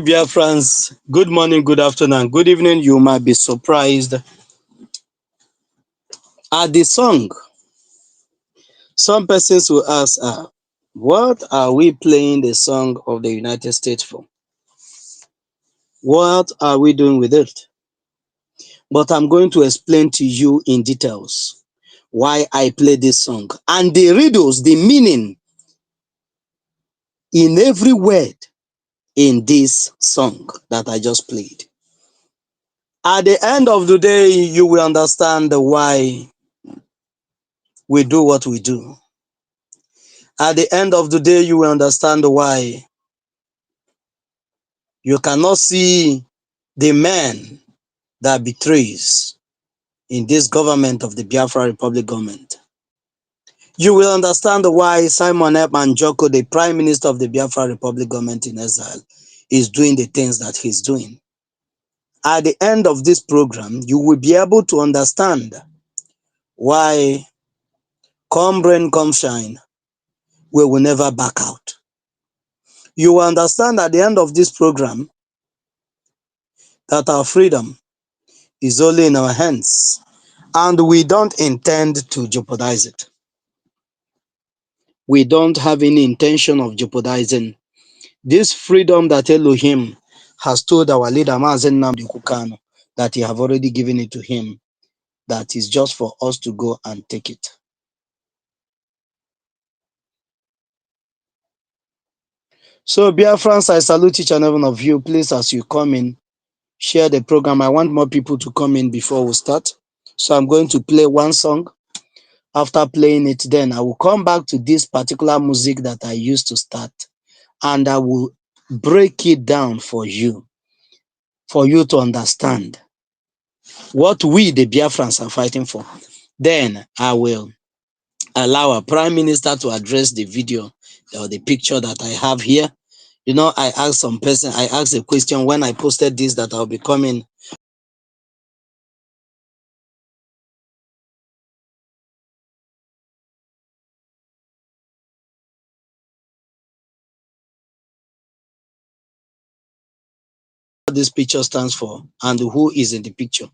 Dear friends, good morning, good afternoon, good evening. You might be surprised at the song. Some persons will ask, what are we playing the song of the United States for? What are we doing with it? But I'm going to explain to you in details why I play this song and the riddles, the meaning in every word in this song that I just played. At the end of the day, you will understand why we do what we do. At the end of the day, you will understand why you cannot see the man that betrays in this government of the Biafra Republic government. You will understand why Simon Ekpa Njoku, the Prime Minister of the Biafra Republic government in exile, is doing the things that he's doing. At the end of this program, you will be able to understand why, come rain, come shine, we will never back out. You will understand at the end of this program that our freedom is only in our hands, and we don't intend to jeopardize it. We don't have any intention of jeopardizing this freedom that Elohim has told our leader Mazen Nnamdi Kanu that he have already given it to him, that is just for us to go and take it. So, Biafrans, I salute each and every one of you. Please, as you come in, share the program. I want more people to come in before we start. So I'm going to play one song. After playing it, then I will come back to this particular music that I used to start, and I will break it down for you to understand what we, the Biafrans, are fighting for. Then I will allow our Prime Minister to address the video or the picture that I have here. You know, I asked a question when I posted this that I'll be coming what this picture stands for and who is in the picture.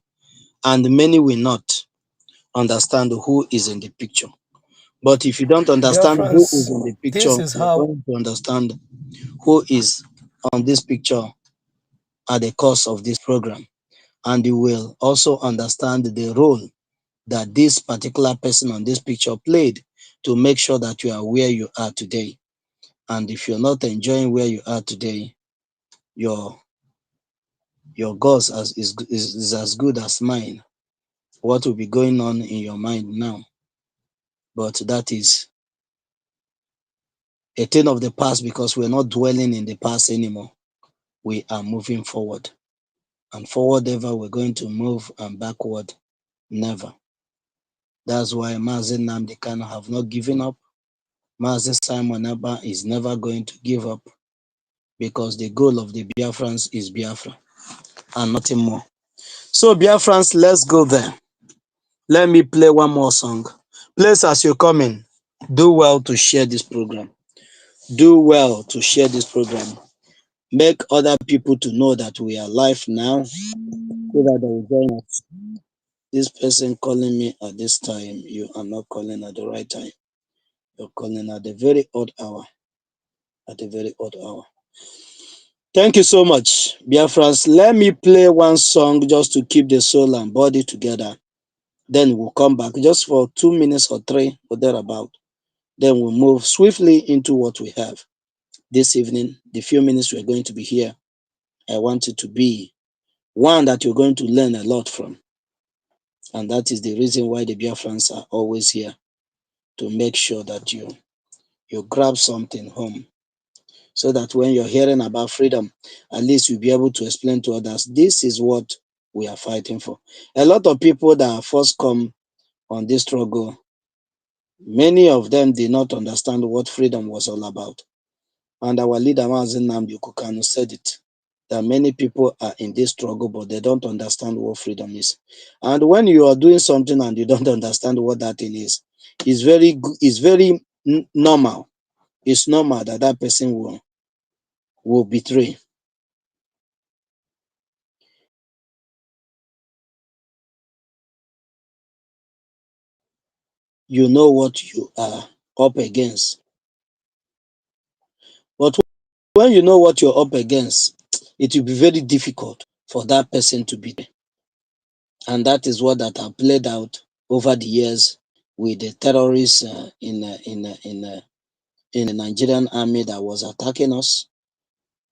And many will not understand who is in the picture. But if you don't Dear understand who is friends, in the picture, this is you're how going to understand who is on this picture at the course of this program. And you will also understand the role that this particular person on this picture played to make sure that you are where you are today. And if you're not enjoying where you are today, your goals is as good as mine. What will be going on in your mind now? But that is a thing of the past because we're not dwelling in the past anymore. We are moving forward. And forward ever we're going to move, and backward never. That's why Mazi Nnamdi Kanu have not given up. Mazi Simon Ekpa is never going to give up because the goal of the Biafrans is Biafra and nothing more. So Biafrans, let's go there. Let me play one more song. Please, as you're coming, do well to share this program. Do well to share this program. Make other people to know that we are live now so that they will join us. This person calling me at this time, you are not calling at the right time. You're calling at the very odd hour. At the very odd hour. Thank you so much, Biafrans. Let me play one song just to keep the soul and body together. Then we'll come back just for 2 minutes or three or thereabout. Then we'll move swiftly into what we have this evening. The few minutes we're going to be here, I want it to be one that you're going to learn a lot from. And that is the reason why the Biafrans are always here, to make sure that you grab something home, so that when you're hearing about freedom, at least you'll be able to explain to others, this is what we are fighting for. A lot of people that first come on this struggle, many of them did not understand what freedom was all about. And our leader, Mazi Nnamdi Kanu, said it, that many people are in this struggle, but they don't understand what freedom is. And when you are doing something and you don't understand what that thing is, it's very normal. It's normal that that person will betray. you know what you are up against. But when you know what you're up against, it will be very difficult for that person to be there. And that is what that have played out over the years with the terrorists in the Nigerian army that was attacking us,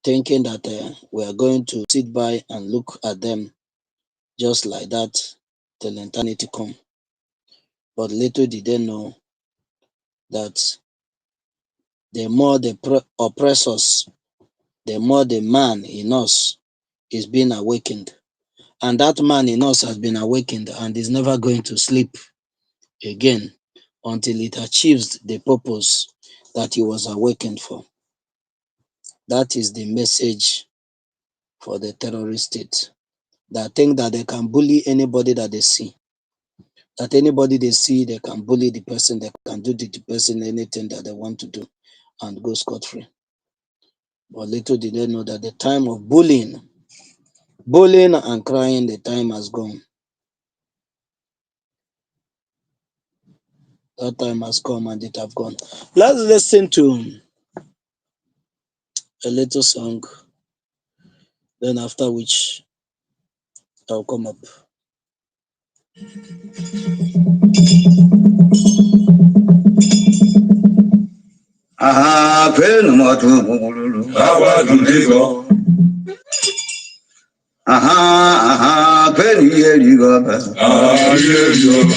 thinking that we are going to sit by and look at them just like that till eternity come. But little did they know that the more they oppress us, the more the man in us is being awakened. And that man in us has been awakened and is never going to sleep again until it achieves the purpose that he was awakened for. That is the message for the terrorist state. That think that they can bully anybody that they see. That anybody they see, they can bully the person, they can do to the person anything that they want to do and go scot-free. But little did they know that the time of bullying and crying, the time has gone. That time has come and it have gone. Let's listen to a little song, then after which I'll come up. Aha, kwenu motu bubululu. Awa duligo. Aha, kwenu yeligo ba. Yeligo.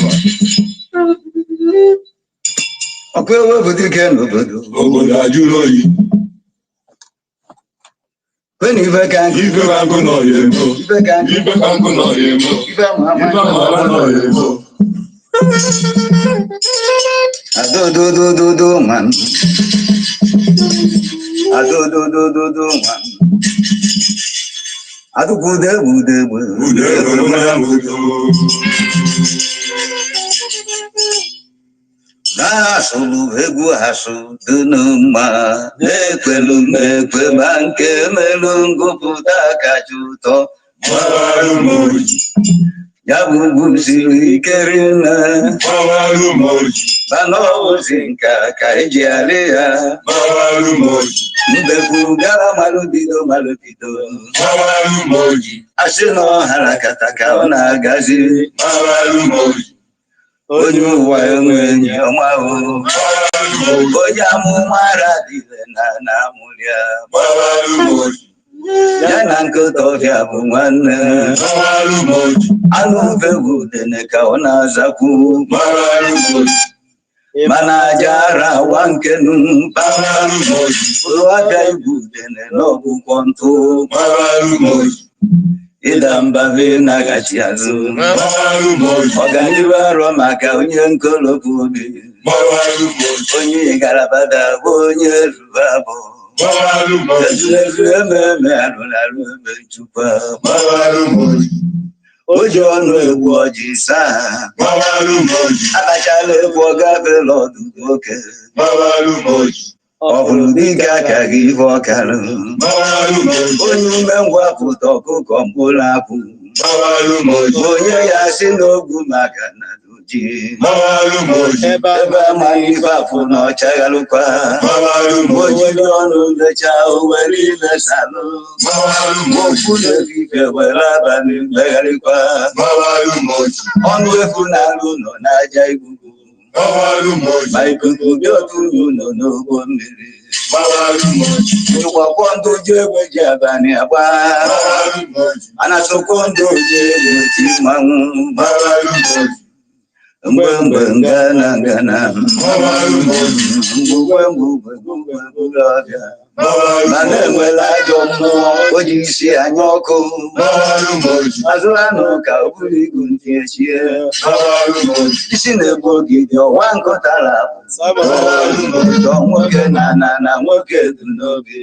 Okwewe budike n'obodo. Obodo ajụrụ oyi. Kwenu ife kanku. Ife kanku nọ ya emo. Ife kanku nọ ya emo. Ife mama nọ ya emo. Adododododo man. Adododododo man. Adukude bude bude. Ude mmanya moto. Na-asụlụ egwu asụ dị n'mma na-ekwelu mekwe ma nke melu ngụpụta kacha ụtọ ya bụ ugwu siri ike rinne mana ọ bụzi nka ka eji alị ya mbekwu gara malụbido asị na ọhara kata ka ọ na-agazi onye ụwa enwe enyi ọma onye amụma radile na amụrịa ya na nkịta ọhịa bụ nwanne anụ ufegwu udene ka ọ na-azakwu mana aja ara awa nkenu ụlọabịa igwu udene n'ọgwụgwọ ntụ ịda mbabe na-agachi azụ ọganihu arọ maka onye nkolopụ obi onye garabada bụ onye ruru abụ ezulezu ememe arụrarụ ebe chukwa o ji ọnụ egwu ọjị saa akachala egwu ọgafela ọdụdụ oke ọ bụrụ dịka aka gị ife ọkarụ onye ume ngwa pụta ọkụkọ mkpụrụ akwụ onye ya si n'ogwu maka na ji ebe amaghị ife afụ na ọchagharụkwa ojiri ọnụ lecha owere ilesalụ okwu na-ebife were abalị megharịkwa ọnụ efu na-alụ nọ n'aja igugu ma ikuku dị otu ụlọ n'ụgbọ mmiri ụgbọkwọ ndụ ji egbe ji abalị agba anasokwo ndụ ji egbe ji mmanwụ mgbe ngana mgbugwe ọbịa mana enwela ajọ mmụọ o ji isi anya ọkụ azụ anụ ka o buru igu ntị echie isi na-egbu ogidi ọwa nkọtara nwoke na nwoke du n'obi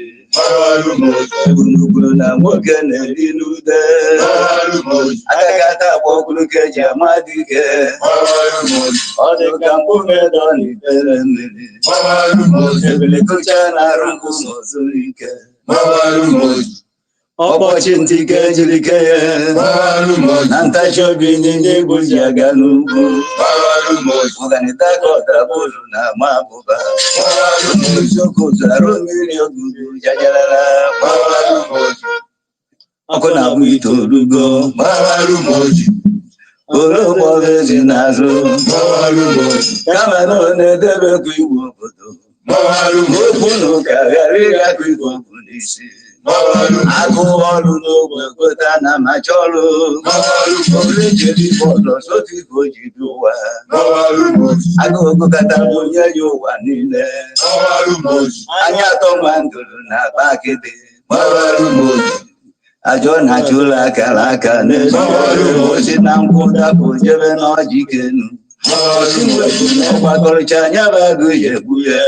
gburugburu na nwoke na-eri n'ude agaghị ata agba ọkụrụ ka eji ama dike ọ dị ka mkpụmedọ na ibere mmiri ebelekucha na arụ nkwụ zuru ike ọkpọchi ntị ka ejiri ke ya na ntachi obi ndị Igbo ji aga n'ugwu ọganịta ka ọdabụrụ na ama abụba isiokwu zụrụ mmiri ogugu jajarara ọkụ na-abụ itoolugo orokpọrọ ezi n'azụ kama na ọ na-edebekwa iwu obodo okwu na ụka ghara ịgakọ igwe okwu n'isi agụ ọrụ n'ogbe kweta na macha ọrụ ore jere ibe ọzọ sotu ife o ji bi ụwa agụgụ katara onye ya ụwa niile anya atọ nwa ndụrụ na akpa akịdị ajọ na-achụ ụlọ akara aka n'ezi na nkwụ dapụ jebe n'ọjị kenu ọgbakọrịcha anya bụ agụ ya egbu ya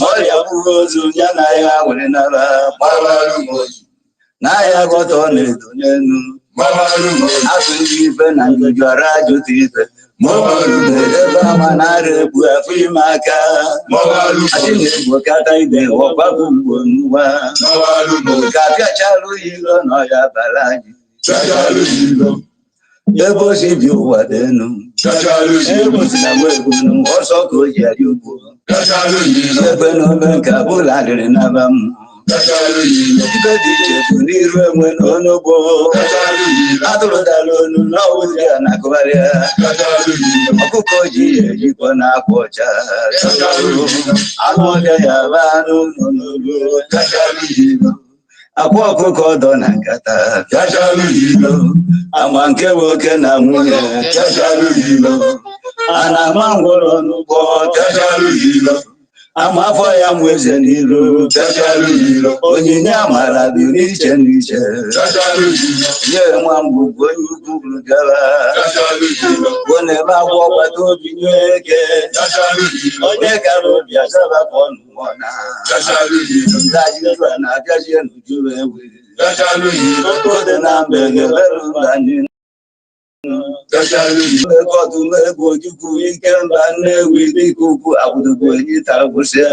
ọrịa bụrụ ozu ya na ya were nara n'ahịa gọta ọ na-edo n'elu afọ ndị ife na njuju ara ajụta ife ebe ama na-arịa egbu afọ ime aka adị na-egbo kata ibe ọgbapụ mgbo n'ụwa ka apịachalụ ya ilo na ọya bara anyị ebe o si bi ụwa dị enu ebe o si na nwa ebunu ọsọ ka o ji arị ugwu ebe na ome nke abụla adịrị n'aba m ibe dị iche bụ n'iru enwe na onogbo atụrụ dara onu n'ọwụzi ya na-akụgharịa ọkụkọ ji ya ejikọ na akwa ọcha anụ ọbịa ya ba anụ nọ n'olu akwa ọkụkọ dọ na nkata ama nke nwoke na nwunye a na-ama ngwọrọ n'ụgbọ ama afọ ya mụ eze n'iru onyinye amara dị n'iche n'iche nye nwa mgbugbu onye ukwu buru gara bụ na-eme agwọ ọgbata obi nye eke onye gara obi azabapụ ọnụ mọna ndajizụ a na-abịazie n'ujuru ewe dị na mbe ga-ebere ụlọ anyị lekọtụ n'egwu ojukwu ike mba Nnewi dịka ukwu agbụdogbo enyi tara gwụsịa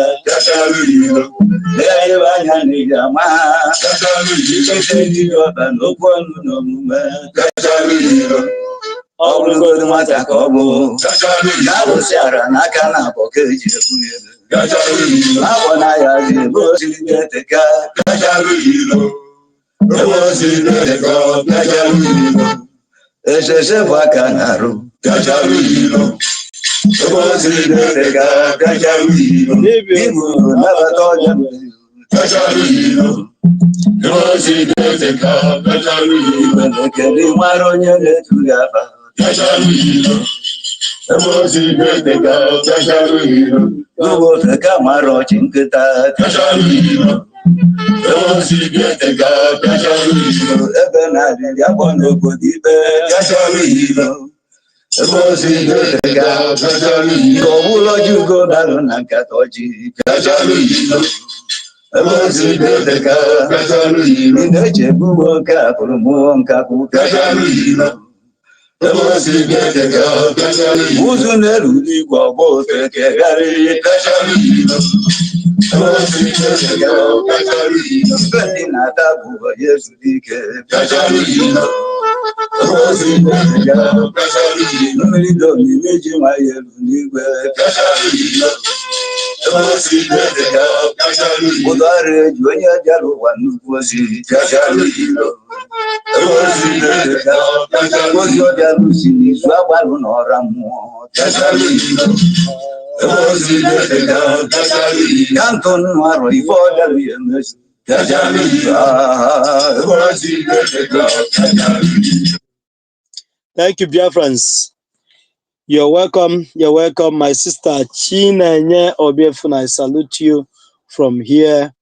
ebe anya na-eji ama ikete ndị ọba n'okwu ọnụ na omume ọ bụrụgodu nwata ka ọ bụ na-arụsị ara n'aka na abọ ka eji ebu ya abọ na ya ji ebe osiri ga-eteka esese bụ aka na-arụ ibu nabata ọja kedu mara onye na-etu gị aba n'ugbo ofe ka mara ọchị nkịta ebe na-adịrị agbọ n'obodo ikpe ka ọ bụla ọjị ugo barụ na nkata ọjị ị na-echegbu nwoke a pụrụ mụọ nkapụ ụzụ na-eru n'igwe ọgbọ ofe kegharịrị ibe ndị na-ata bụ onye zuru ike mmiri dị omimi ji nwayọ elu n'igwe ụlọ ọrụ eji onye bịara ụwa nnukwu ozi ozi ọ bịara usi n'izu agbalụ na ọra mmụọ ka ntụ nnụ arọ ife ọ bịara ya emezu Thank you, Biafrans. You're welcome. You're welcome. My sister Chinenye Obiefuna, I salute you from here.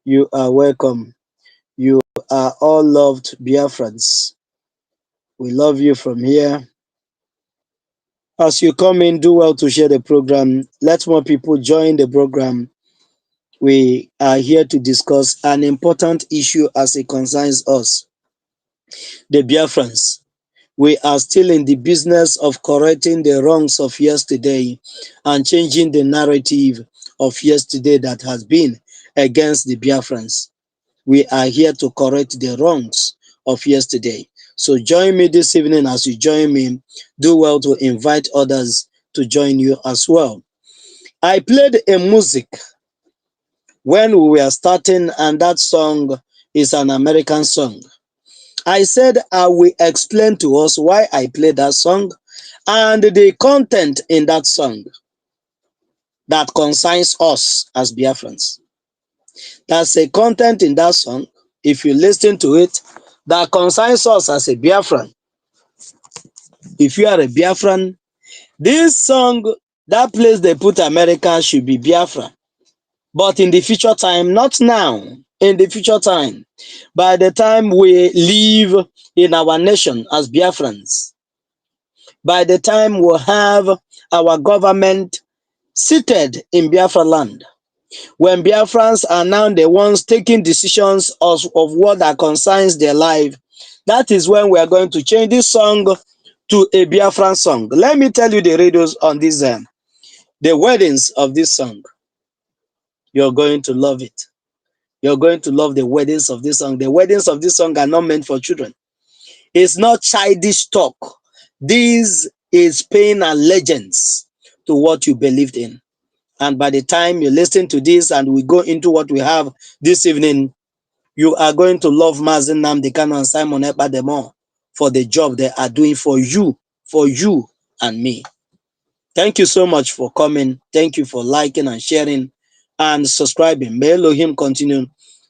You are welcome. You are all loved Biafrans. We love you from here. As you come in, do well to share the program. Let more people join the program. We are here to discuss an important issue as it concerns us, the Biafrans. We are still in the business of correcting the wrongs of yesterday and changing the narrative of yesterday that has been against the Biafrans. We are here to correct the wrongs of yesterday. So join me this evening. As you join me, do well to invite others to join you as well. I played a music when we were starting, and that song is an American song. I said I will explain to us why I played that song and the content in that song that concerns us as Biafrans. There's a content in that song, if you listen to it, that concerns us as a Biafran. If you are a Biafran, this song, that place they put America should be Biafra. But in the future time, not now, in the future time, by the time we live in our nation as Biafrans, by the time we have our government seated in Biafra land, when Biafrans are now the ones taking decisions of what that concerns their life, that is when we are going to change this song to a Biafran song. Let me tell you the radios on this, the weddings of this song. You're going to love it. You're going to love the weddings of this song. The weddings of this song are not meant for children. It's not childish talk. This is paying allegiance to what you believed in. And by the time you listen to this and we go into what we have this evening, you are going to love Mazi Nnamdi Kanu and Simon Ekpa the more for the job they are doing for you and me. Thank you so much for coming. Thank you for liking and sharing and subscribing. May Elohim continue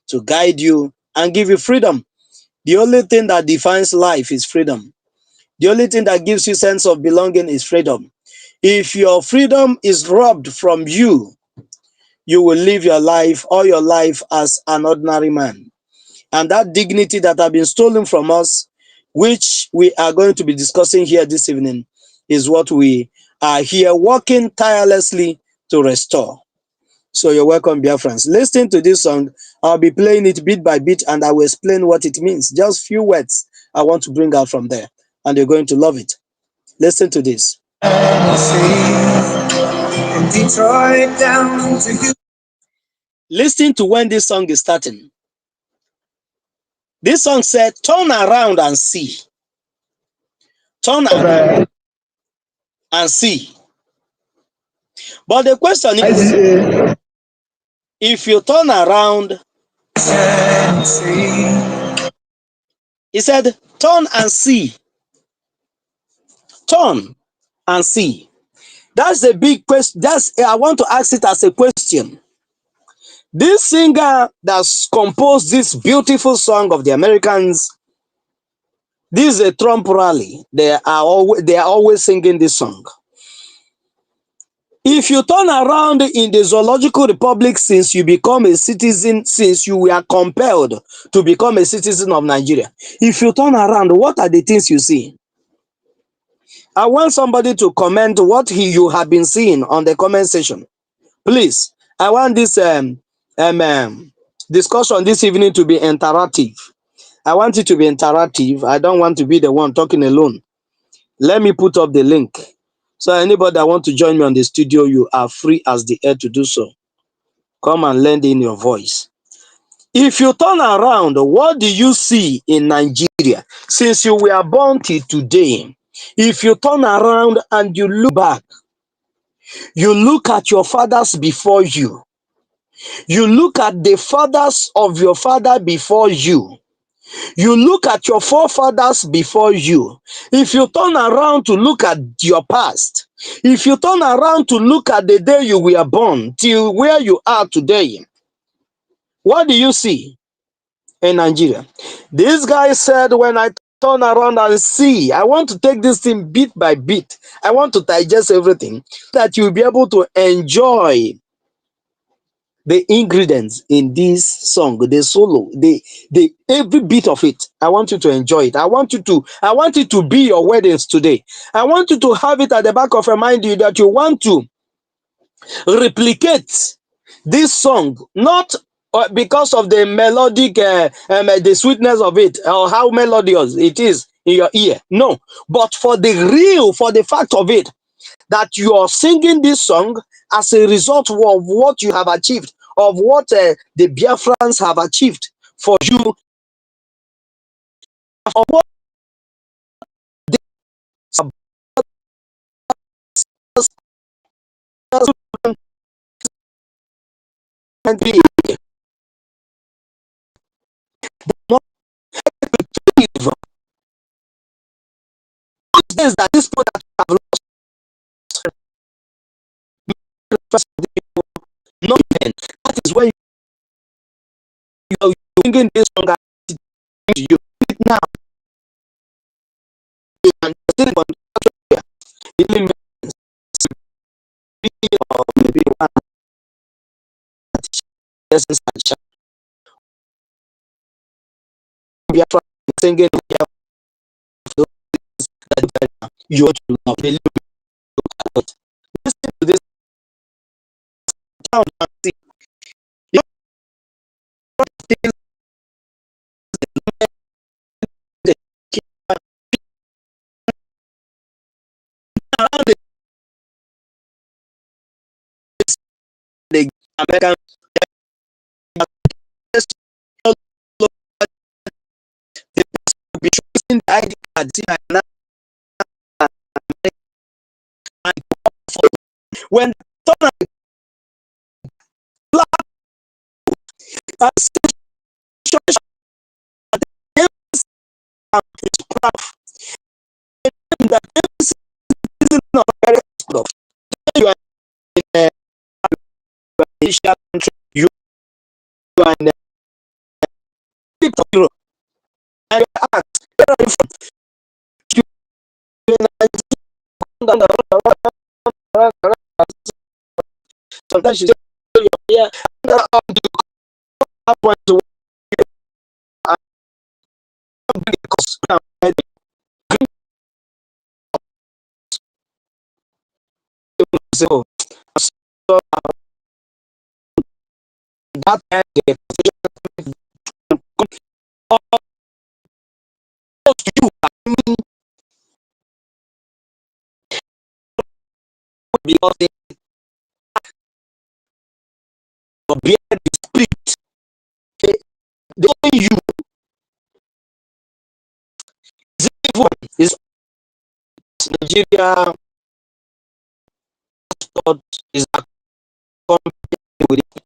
to guide you and give you freedom. The only thing that defines life is freedom. The only thing that gives you sense of belonging is freedom. If your freedom is robbed from you, you will live your life, all your life, as an ordinary man. And that dignity that have been stolen from us, which we are going to be discussing here this evening, is what we are here working tirelessly to restore. So you're welcome, Biafrans. Listen to this song. I'll be playing it bit by bit and I will explain what it means. Just few words I want to bring out from there and you're going to love it. Listen to this. Listen to when this song is starting. This song said, turn around and see. Turn around and see. But the question is, if you turn around, he said, turn and see. Turn and see. That's a big question. I want to ask it as a question. This singer that's composed this beautiful song of the Americans, this is a Trump rally. They are always singing this song. If you turn around in the Zoological Republic, since you become a citizen, since you were compelled to become a citizen of Nigeria, if you turn around, what are the things you see? I want somebody to comment what you have been seeing on the comment section. Please, I want this discussion this evening to be interactive. I want it to be interactive. I don't want to be the one talking alone. Let me put up the link. So anybody that want to join me on the studio, you are free as the air to do so. Come and lend in your voice. If you turn around, what do you see in Nigeria since you were born till today? If you turn around and you look back, you look at your fathers before you. You look at the fathers of your father before you. You look at your forefathers before you. If you turn around to look at your past, if you turn around to look at the day you were born till where you are today, what do you see in Nigeria? This guy said, when I turn around and see, I want to take this thing bit by bit. I want to digest everything so that you'll be able to enjoy the ingredients in this song, the solo, the every bit of it. I want you to enjoy it. I want it to be your weddings today. I want you to have it at the back of your mind that you want to replicate this song, not because of the melodic, the sweetness of it, or how melodious it is in your ear. No, but for the fact of it, that you are singing this song as a result of what you have achieved, of what the Biafrans have achieved, for you for what things that this product have lost not even. That is when you're bringing this stronger to you now. You can still maybe or maybe one lessons we are singing you want to love. Listen to this sound and see. You know things around the American be tracing the ID card when turn black that you are in Asia country, you are in Europe, and you ask, where are you from? Sometimes you say, you're here, how do you want to so that you because they bear the spirit. They you is Nigeria is with it.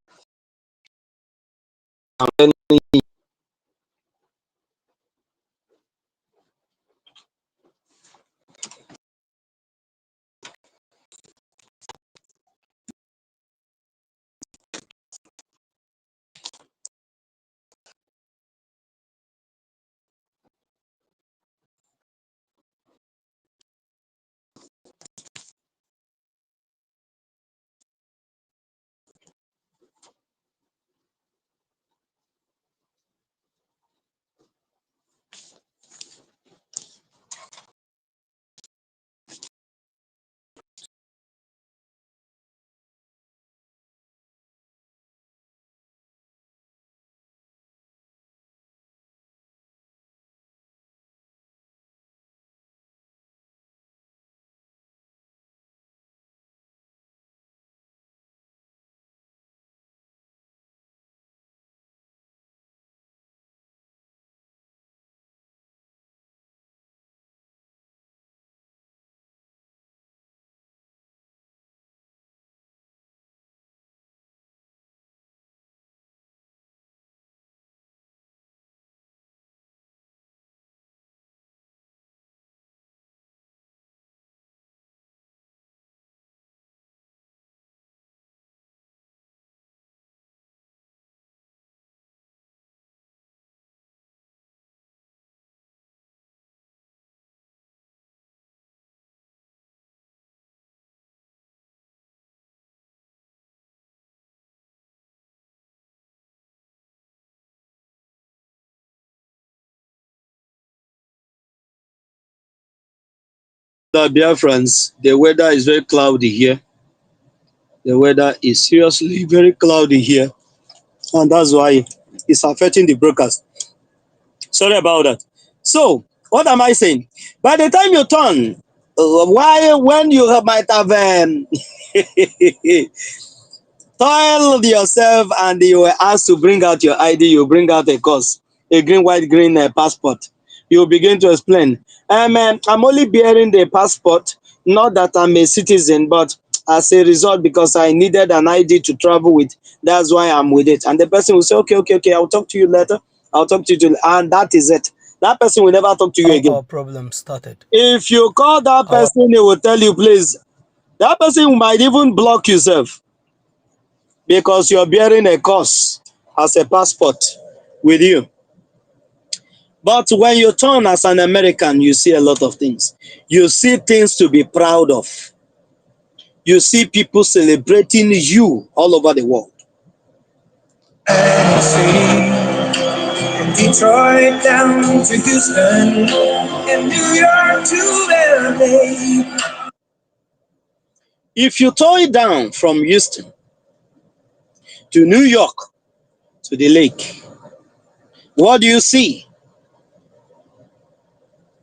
Dear friends, the weather is very cloudy here. The weather is seriously very cloudy here, and that's why it's affecting the broadcast. Sorry about that. So, what am I saying? By the time you turn, why when you might have Toil yourself and you were asked to bring out your ID, you bring out a course, a green, white, green passport. You begin to explain, I'm only bearing the passport, not that I'm a citizen, but as a result, because I needed an ID to travel with, that's why I'm with it. And the person will say, okay, I'll talk to you later. I'll talk to you, and that is it. That person will never talk to you again. Our problem started. If you call that person, he will tell you, please, that person might even block yourself because you're bearing a course as a passport with you. But when you turn as an American, you see a lot of things. You see things to be proud of. You see people celebrating you all over the world. Detroit down to Houston and New York to LA. If you tow it down from Houston to New York to the lake, what do you see?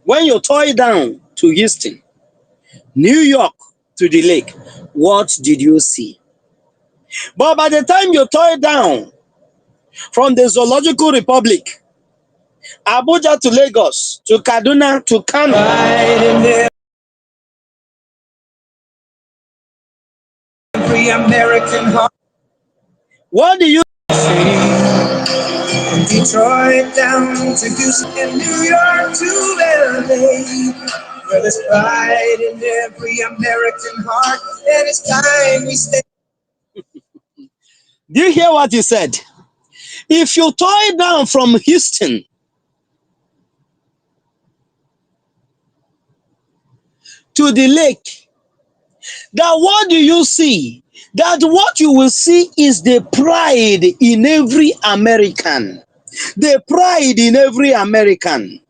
When you tow it down to Houston, New York to the lake, what did you see? But by the time you tow it down from the Zoological Republic, Abuja to Lagos, to Kaduna, to Kano, Every American heart. what do you Detroit down to Houston and New York to LA. Where there's pride in every American heart, and it's time we stay. Do you hear what he said? If you tow it down from Houston to the lake, that what do you see? That what you will see is the pride in every American. The pride in every American.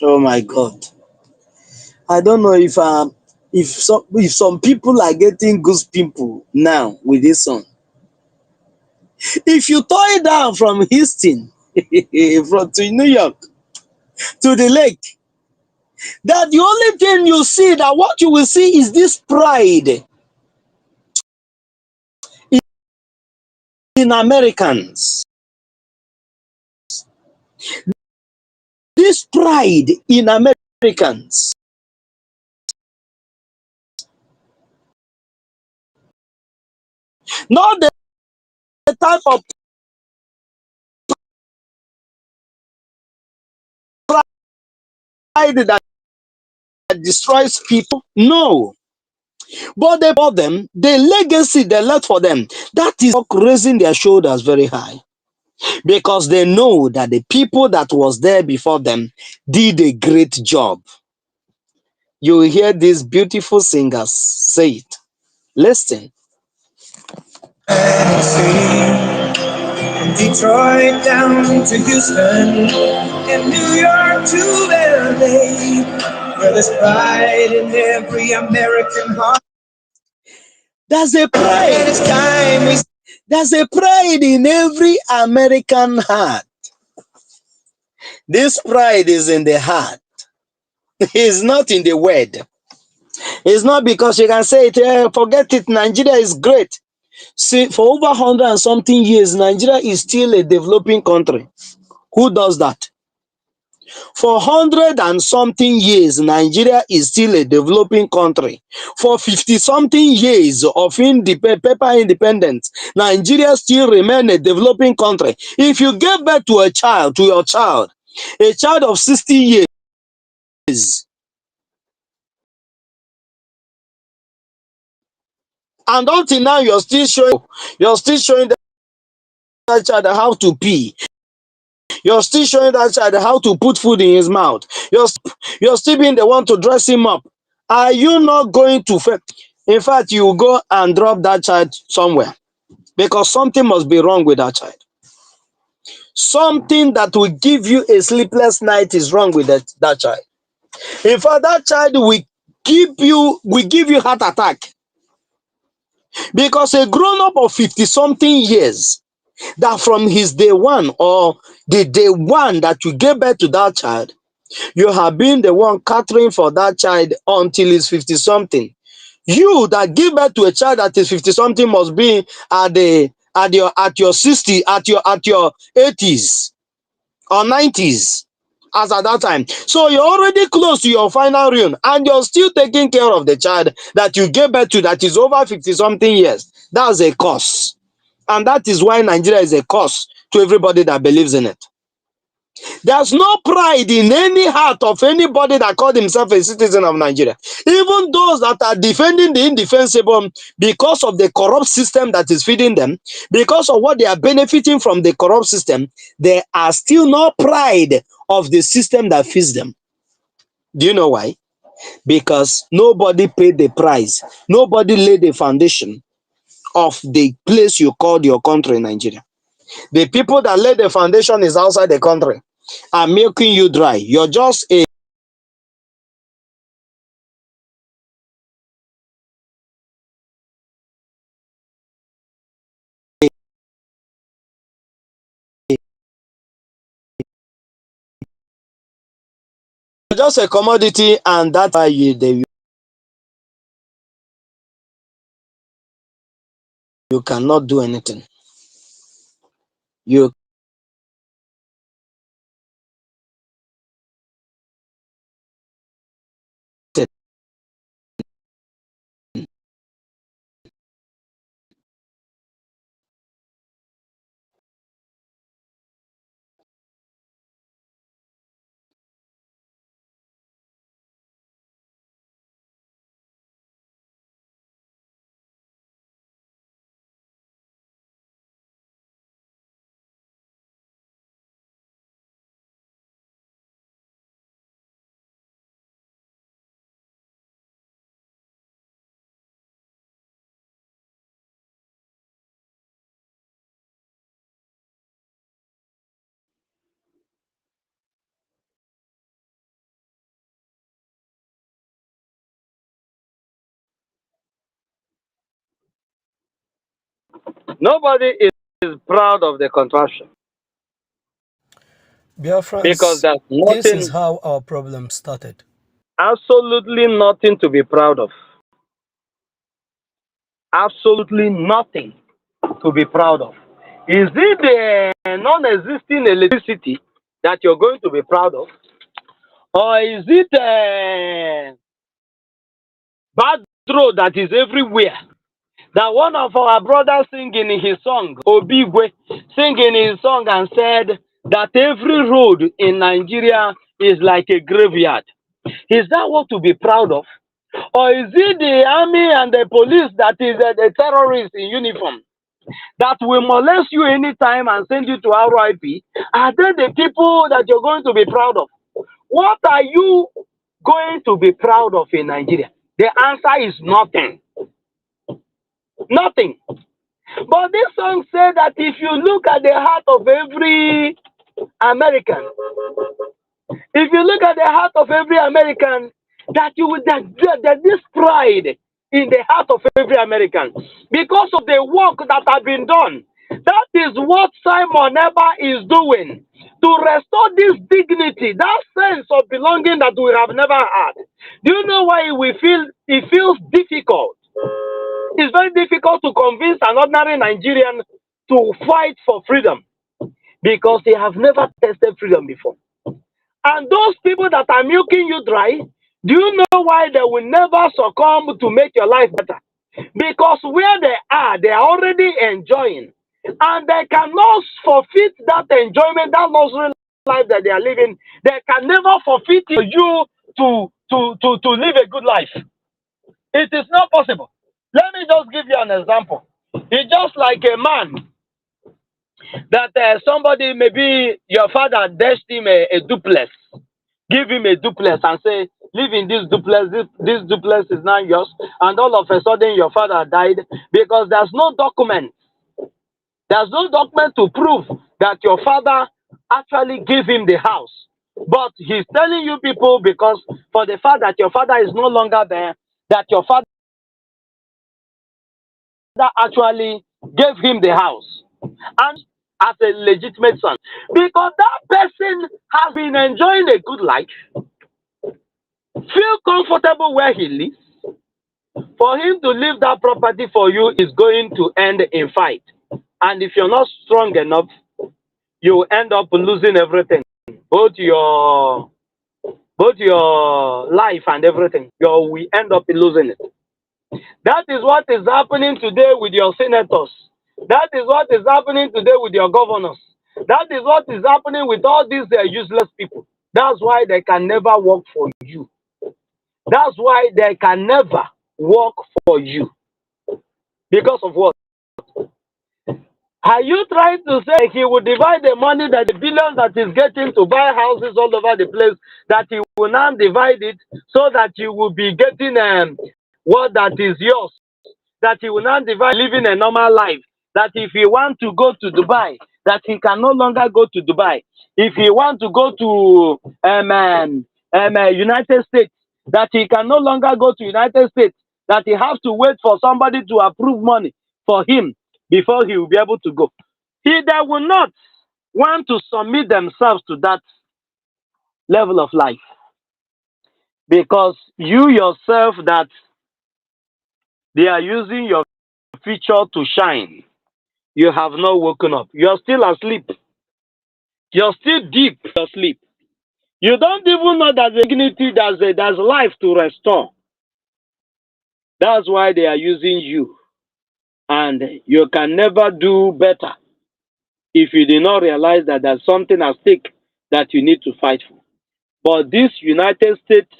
Oh my God. I don't know if some people are getting goose pimple now with this song. If you tow it down from Houston to New York to the lake, that the only thing you see, that what you will see is this pride in Americans. This pride in Americans. Not the type of pride that destroys people. No. But they bought them, the legacy they left for them, that is raising their shoulders very high. Because they know that the people that was there before them did a great job. You will hear these beautiful singers say it. Listen. Detroit down to Houston and New York to LA. Where there's pride in every American heart. There's a pride. And it's time we. There's a pride in every American heart. This pride is in the heart. It's not in the word. It's not because you can say it, forget it, Nigeria is great. See, for over 100 and something years, Nigeria is still a developing country. Who does that? For 100 and something years, Nigeria is still a developing country. For 50 something years of paper independence, Nigeria still remain a developing country. If you give birth to a child, to your child, a child of 60 years, and until now you're still showing that child how to pee. You're still showing that child how to put food in his mouth. You're still being the one to dress him up. Are you not going to fail? In fact, you go and drop that child somewhere because something must be wrong with that child. Something that will give you a sleepless night is wrong with that child. In fact, that child will give you heart attack because a grown-up of 50 something years, that from his day one or the day one that you gave birth to that child, you have been the one catering for that child until he's 50 something. You that give birth to a child that is 50 something must be at your 60, at your 80s or 90s as at that time. So you're already close to your final ruin and you're still taking care of the child that you gave birth to that is over 50 something years. That's a curse. And that is why Nigeria is a curse to everybody that believes in it. There's no pride in any heart of anybody that called himself a citizen of Nigeria. Even those that are defending the indefensible because of the corrupt system that is feeding them, because of what they are benefiting from the corrupt system, there are still no pride of the system that feeds them. Do you know why? Because nobody paid the price. Nobody laid the foundation of the place you called your country, Nigeria. The people that laid the foundation is outside the country are milking you dry. You're just a commodity, and that's why you cannot do anything. You nobody is proud of the contraption because Biafrans, there's this is nothing, how our problem started. absolutely nothing to be proud of. Absolutely nothing to be proud of. Is it the non-existing electricity that you're going to be proud of? Or is it bad road that is everywhere? That one of our brothers singing in his song, Obigwe, singing his song and said that every road in Nigeria is like a graveyard. Is that what to be proud of? Or is it the army and the police that is the terrorists in uniform that will molest you anytime and send you to RIP? Are they the people that you're going to be proud of? What are you going to be proud of in Nigeria? The answer is nothing. Nothing. But this song said that if you look at the heart of every American, if you look at the heart of every American, that you would that this pride in the heart of every American because of the work that has been done. That is what Simon Eber is doing to restore this dignity, that sense of belonging that we have never had. Do you know why it feels difficult? It's very difficult to convince an ordinary Nigerian to fight for freedom because they have never tasted freedom before. And those people that are milking you dry, do you know why they will never succumb to make your life better? Because where they are already enjoying. And they cannot forfeit that enjoyment, that luxury life that they are living. They can never forfeit it for you to live a good life. It is not possible. Let me just give you an example. It's just like a man that somebody, maybe your father dashed him a duplex, give him a duplex and say, live in this duplex, this duplex is now yours, and all of a sudden your father died because there's no document. There's no document to prove that your father actually gave him the house. But he's telling you people because for the fact that your father is no longer there, that your father actually gave him the house and as a legitimate son, because that person has been enjoying a good life, feel comfortable where he lives For him to leave that property for you is going to end in fight. And if you're not strong enough, you will end up losing everything. Both your life and everything. You will end up losing it. That is what is happening today with your senators. That is what is happening today with your governors. That is what is happening with all these useless people. That's why they can never work for you. That's why they can never work for you. Because of what? Are you trying to say he will divide the money, that the billions that he's getting to buy houses all over the place, that he will now divide it so that you will be getting what that is yours? That he will not divide living a normal life. That if he want to go to Dubai, that he can no longer go to Dubai. If he want to go to United States, that he can no longer go to United States. That he has to wait for somebody to approve money for him before he will be able to go. They will not want to submit themselves to that level of life, because you yourself, that they are using your future to shine. You have not woken up. You're still asleep. You're still deep asleep. You don't even know that the dignity, there's life to restore. That's why they are using you. And you can never do better if you did not realize that there's something at stake that you need to fight for. But these United States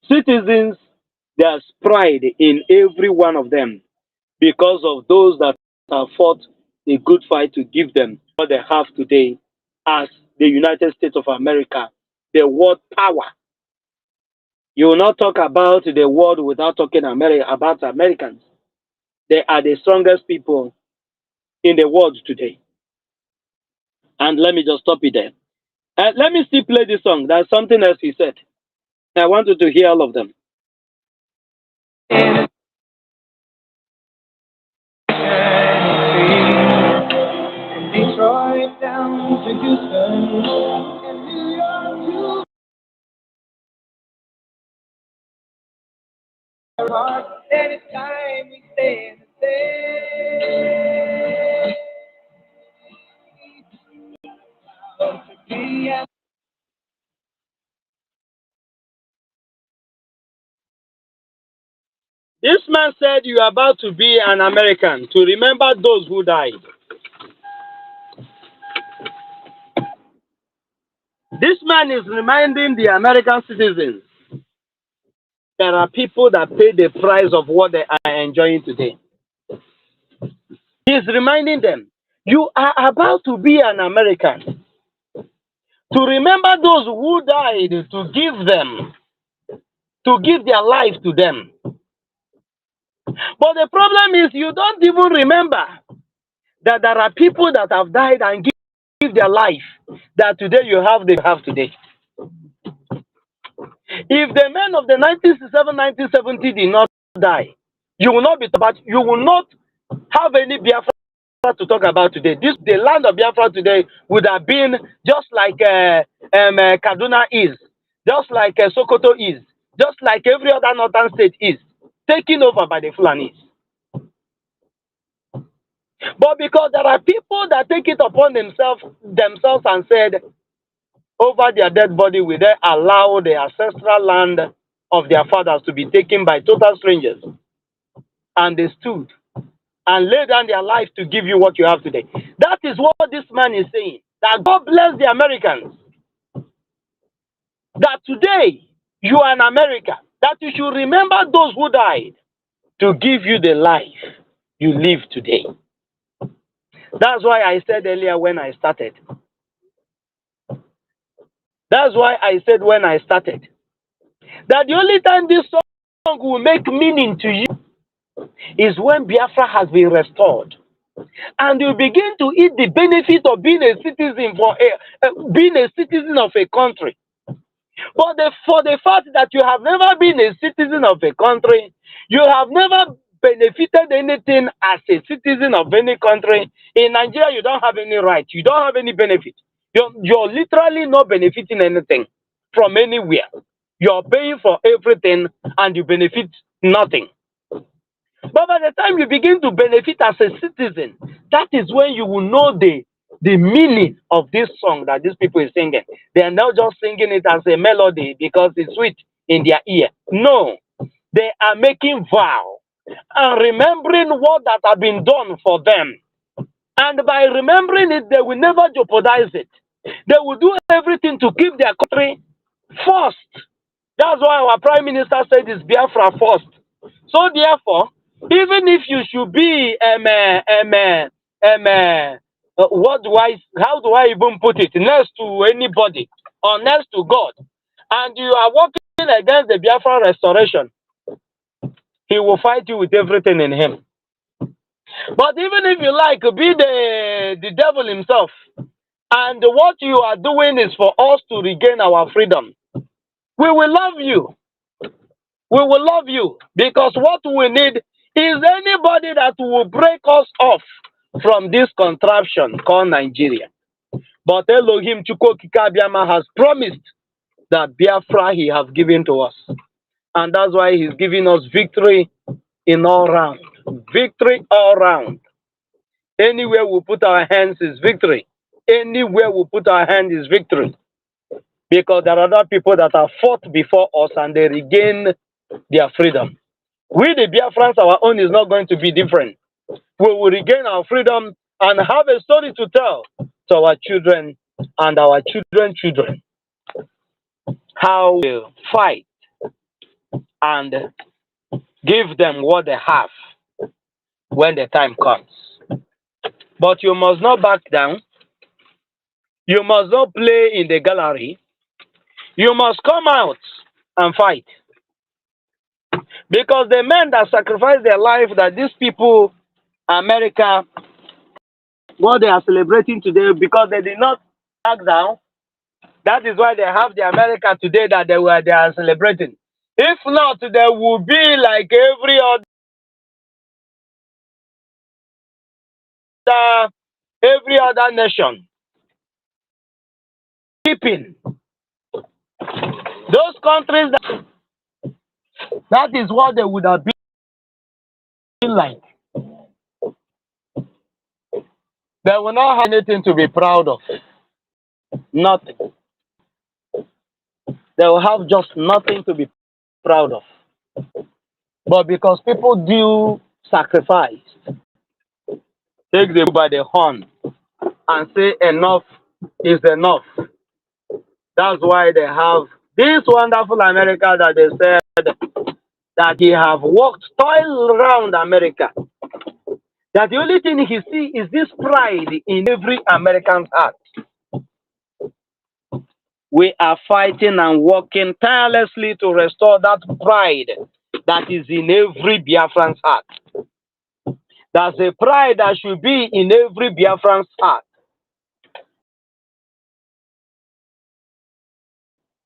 citizens, there's pride in every one of them because of those that have fought a good fight to give them what they have today as the United States of America, the world power. You will not talk about the world without talking about Americans. They are the strongest people in the world today. And let me just stop it there. Let me still play this song. There's something else he said. I want you to hear all of them. Detroit down to Houston and New York to heart. Anytime we stay the same. This man said you are about to be an American, to remember those who died. This man is reminding the American citizens there are people that pay the price of what they are enjoying today. He's reminding them, you are about to be an American. To remember those who died, to give their life to them. But the problem is you don't even remember that there are people that have died and give their life that today you have, they have today. If the men of the 1967, 1970 did not die, you will not be about, you will not have any Biafra to talk about today. The land of Biafra today would have been just like Kaduna is, just like Sokoto is, just like every other northern state is, taken over by the Fulanis. But because there are people that take it upon themselves and said, over their dead body, will they allow the ancestral land of their fathers to be taken by total strangers? And they stood and laid down their life to give you what you have today. That is what this man is saying. That God bless the Americans. That today you are in America. That you should remember those who died to give you the life you live today. That's why I said earlier when I started. That's why I said when I started that the only time this song will make meaning to you is when Biafra has been restored, and you begin to eat the benefit of being a citizen being a citizen of a country. But for the fact that you have never been a citizen of a country, you have never benefited anything as a citizen of any country. In Nigeria, you don't have any right. You don't have any benefit. You're literally not benefiting anything from anywhere. You're paying for everything and you benefit nothing. But by the time you begin to benefit as a citizen, that is when you will know the meaning of this song that these people are singing. They are not just singing it as a melody because it's sweet in their ear. No, they are making vow and remembering what that have been done for them. And by remembering it, they will never jeopardize it. They will do everything to keep their country first. That's why our Prime Minister said it's Biafra first. So therefore, even if you should be how do I even put it, next to anybody or next to God, and you are working against the Biafra restoration, he will fight you with everything in him. But even if you like, be the devil himself, and what you are doing is for us to regain our freedom, we will love you. We will love you, because what we need is anybody that will break us off from this contraption called Nigeria. But Elohim Chukwokika has promised that Biafra he has given to us. And that's why he's giving us victory in all round. Victory all round. Anywhere we put our hands is victory. Anywhere we put our hand is victory. Because there are other people that have fought before us and they regain their freedom. We, the Biafrans, our own is not going to be different. We will regain our freedom and have a story to tell to our children and our children's children. How we fight and give them what they have when the time comes. But you must not back down. You must not play in the gallery. You must come out and fight. Because the men that sacrificed their life, that these people, America, what they are celebrating today, because they did not back down, that is why they have the America today that they are celebrating. If not, there will be like every other nation. Keeping those countries, that is what they would have been like. They will not have anything to be proud of. Nothing. They will have just nothing to be proud of. But because people do sacrifice, take them by the horn and say enough is enough. That's why they have this wonderful America that they said that he have walked toil around America. That the only thing he see is this pride in every American's heart. We are fighting and working tirelessly to restore that pride that is in every Biafran's heart. That's a pride that should be in every Biafran's heart.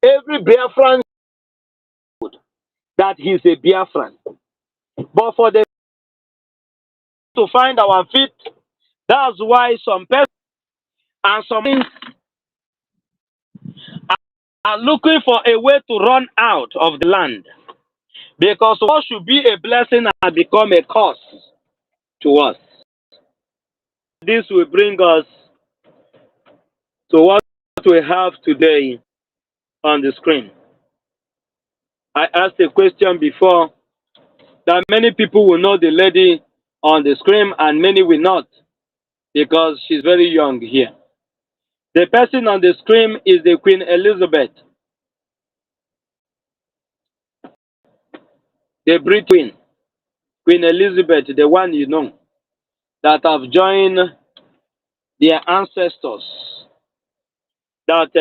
Every Biafran that he's a Biafran. But for them to find our feet, that's why some persons and some things are looking for a way to run out of the land. Because what should be a blessing has become a curse to us. This will bring us to what we have today on the screen. I asked a question before that many people will know the lady on the screen and many will not, because she's very young here. The person on the screen is the Queen Elizabeth, the Brit Queen. Queen Elizabeth, the one you know, that have joined their ancestors. That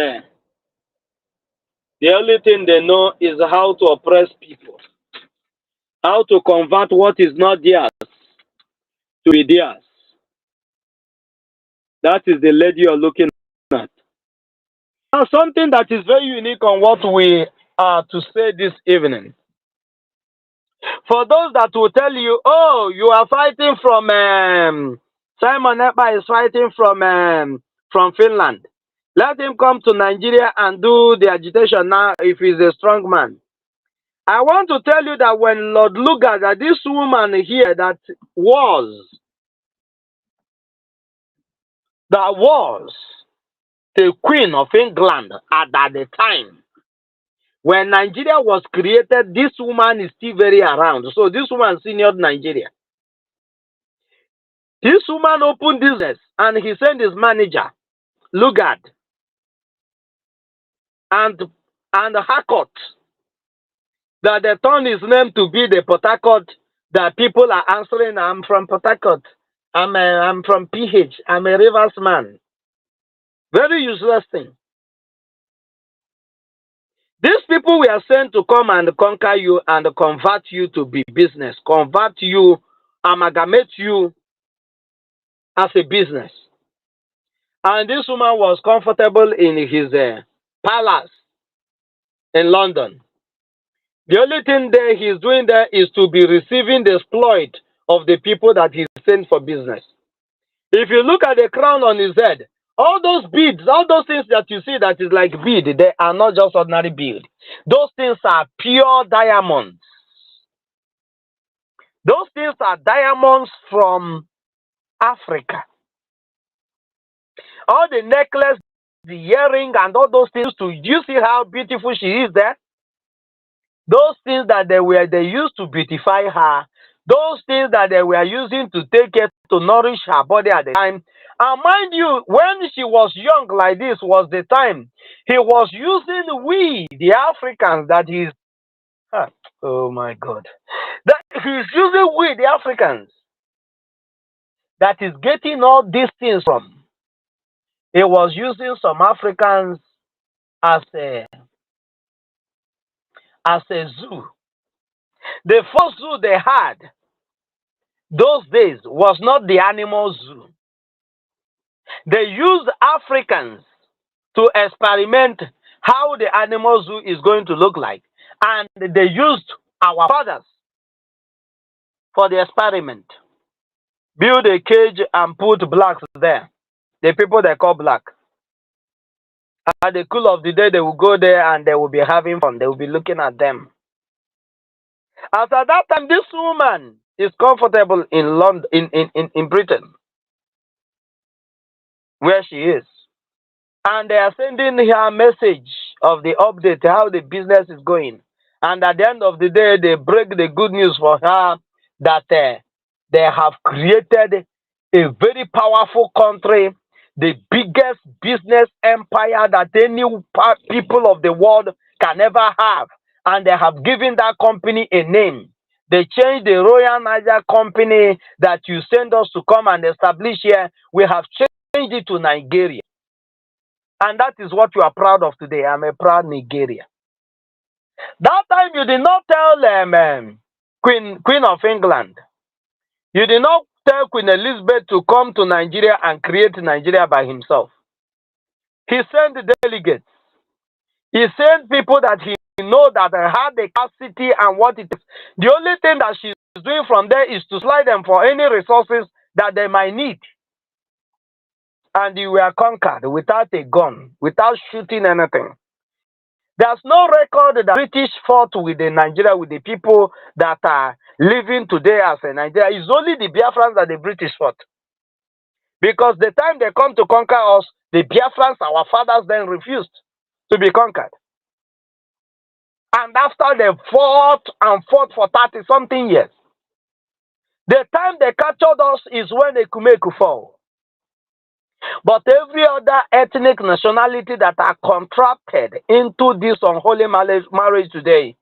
the only thing they know is how to oppress people, how to convert what is not theirs to be theirs. That is the lady you're looking at. Now, something that is very unique on what we are to say this evening. For those that will tell you, oh, you are fighting from Simon Ekpa is fighting from Finland. Let him come to Nigeria and do the agitation now if he's a strong man. I want to tell you that when Lord Lugard, that this woman here that was the Queen of England at the time, when Nigeria was created, this woman is still very around. So this woman seniored Nigeria. This woman opened business and he sent his manager, Lugard, and Harcourt, that they turned his name to be the Port Harcourt, that people are answering, I'm from Port Harcourt, I'm from PH, I'm a Rivers man. Very useless thing. These people were sent to come and conquer you and convert you to be business, convert you, amalgamate you as a business. And this woman was comfortable in his palace in London. The only thing that he's doing there is to be receiving the exploit of the people that he sent for business. If you look at the crown on his head, all those beads, all those things that you see that is like bead, they are not just ordinary bead. Those things are pure diamonds. Those things are diamonds from Africa. All the necklace, the earring, and all those things, do you see how beautiful she is there? Those things that they used to beautify her, those things that they were using to take care to nourish her body at the time. And mind you, when she was young like this was the time he was using we, the Africans, that is, oh my God, that he's using we, the Africans, that is getting all these things from. He was using some Africans as a zoo. The first zoo they had those days was not the animal zoo. They used Africans to experiment how the animal zoo is going to look like. And they used our fathers for the experiment. Build a cage and put blacks there. The people they call black. At the cool of the day, they will go there and they will be having fun. They will be looking at them. As at that time, this woman is comfortable in London, in Britain, where she is. And they are sending her a message of the update, how the business is going. And at the end of the day, they break the good news for her that they have created a very powerful country, the biggest business empire that any people of the world can ever have. And they have given that company a name. They changed the Royal Niger Company that you send us to come and establish here. We have changed it to Nigeria. And that is what you are proud of today. I'm a proud Nigerian. That time you did not tell Queen of England. You did not tell Queen Elizabeth to come to Nigeria and create Nigeria by himself. He sent the delegates. He sent people that he knows that have the capacity and what it is. The only thing that she's doing from there is to slide them for any resources that they might need. And you were conquered without a gun, without shooting anything. There's no record that British fought with the Nigeria, with the people that are living today as a Nigeria. It's only the Biafrans that the British fought. Because the time they come to conquer us, the Biafrans, our fathers, then refused to be conquered. And after they fought and fought for 30-something years, the time they captured us is when the Kumeku fall. But every other ethnic nationality that are contracted into this unholy marriage today,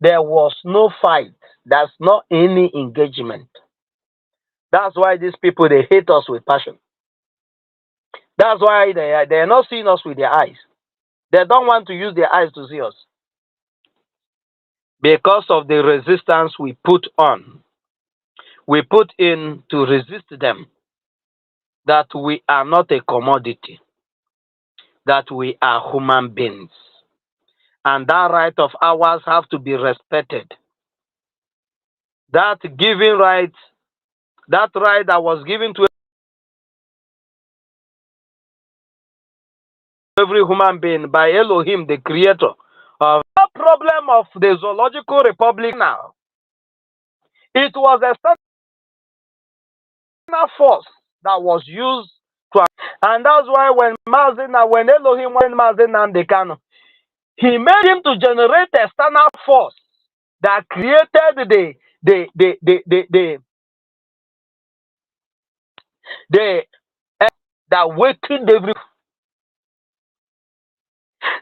there was no fight. There's not any engagement. That's why these people, they hate us with passion. That's why they are not seeing us with their eyes. They don't want to use their eyes to see us. Because of the resistance we put on. We put in to resist them. That we are not a commodity. That we are human beings. And that right of ours have to be respected. That giving right, that right that was given to every human being by Elohim, the creator The problem of the Zoological Republic now, it was a external force that was used to, and that's why when Elohim went Mazi Nnamdi Kanu, he made him to generate external force that created that wakened every.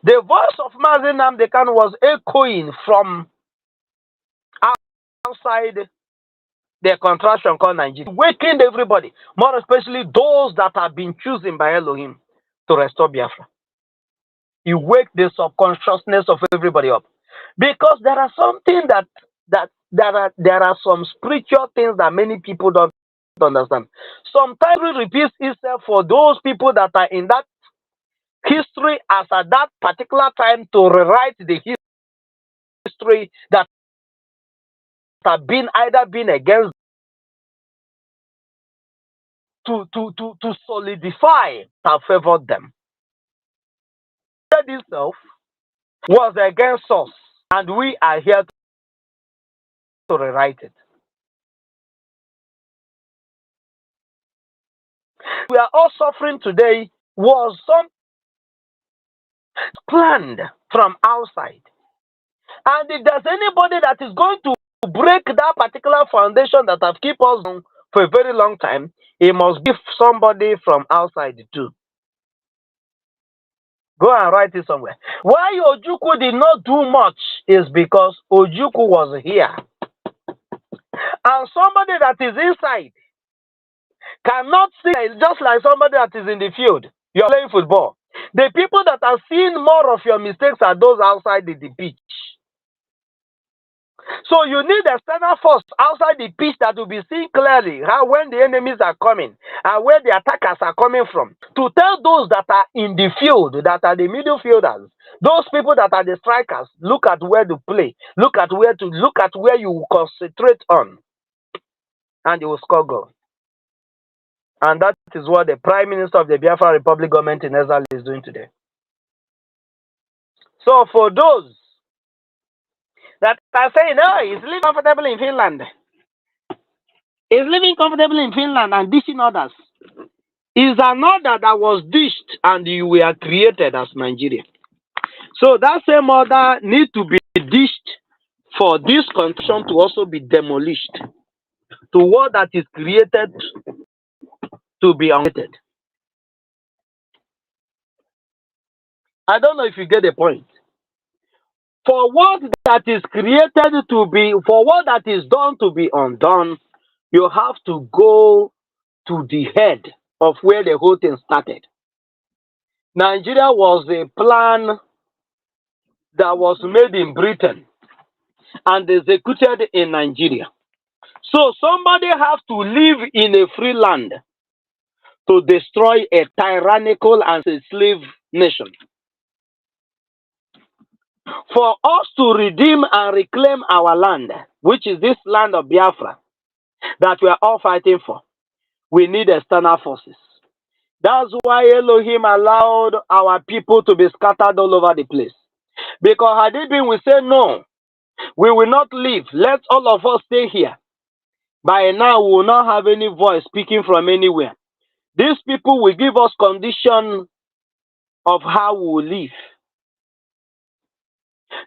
The voice of Mazi Nnamdi Kanu was echoing from outside the contraction called Nigeria, wakened everybody, more especially those that have been chosen by Elohim to restore Biafra. He waked the subconsciousness of everybody up, because there are something there are some spiritual things that many people don't understand. Sometimes it repeats itself for those people that are in that history as at that particular time to rewrite the history that have been either been against to solidify that favored them. Itself was against us, and we are here to rewrite it. We are all suffering today was some planned from outside. And if there's anybody that is going to break that particular foundation that have kept us on for a very long time, it must be somebody from outside too. Go and write it somewhere. Why Ojukwu did not do much is because Ojukwu was here. And somebody that is inside cannot see, just like somebody that is in the field. You're playing football. The people that are seeing more of your mistakes are those outside the pitch. So you need external force outside the pitch that will be seen clearly how when the enemies are coming and where the attackers are coming from, to tell those that are in the field, that are the middle fielders, those people that are the strikers, look at where to play, look at where you concentrate on, and you will score goal. And that is what the Prime Minister of the Biafra Republic government in Exile is doing today. So for those that are saying, oh, he's living comfortable in Finland. He's living comfortable in Finland and dishing others. Is an order that was dished and you were created as Nigeria. So that same order needs to be dished for this constitution to also be demolished. To what that is created to be unlimited. I don't know if you get the point. For what that is created to be, for what that is done to be undone, you have to go to the head of where the whole thing started. Nigeria was a plan that was made in Britain and executed in Nigeria. So somebody has to live in a free land to destroy a tyrannical and a slave nation. For us to redeem and reclaim our land, which is this land of Biafra that we are all fighting for, we need external forces. That's why Elohim allowed our people to be scattered all over the place. Because had it been, we say, no, we will not leave. Let all of us stay here. By now, we will not have any voice speaking from anywhere. These people will give us condition of how we will live.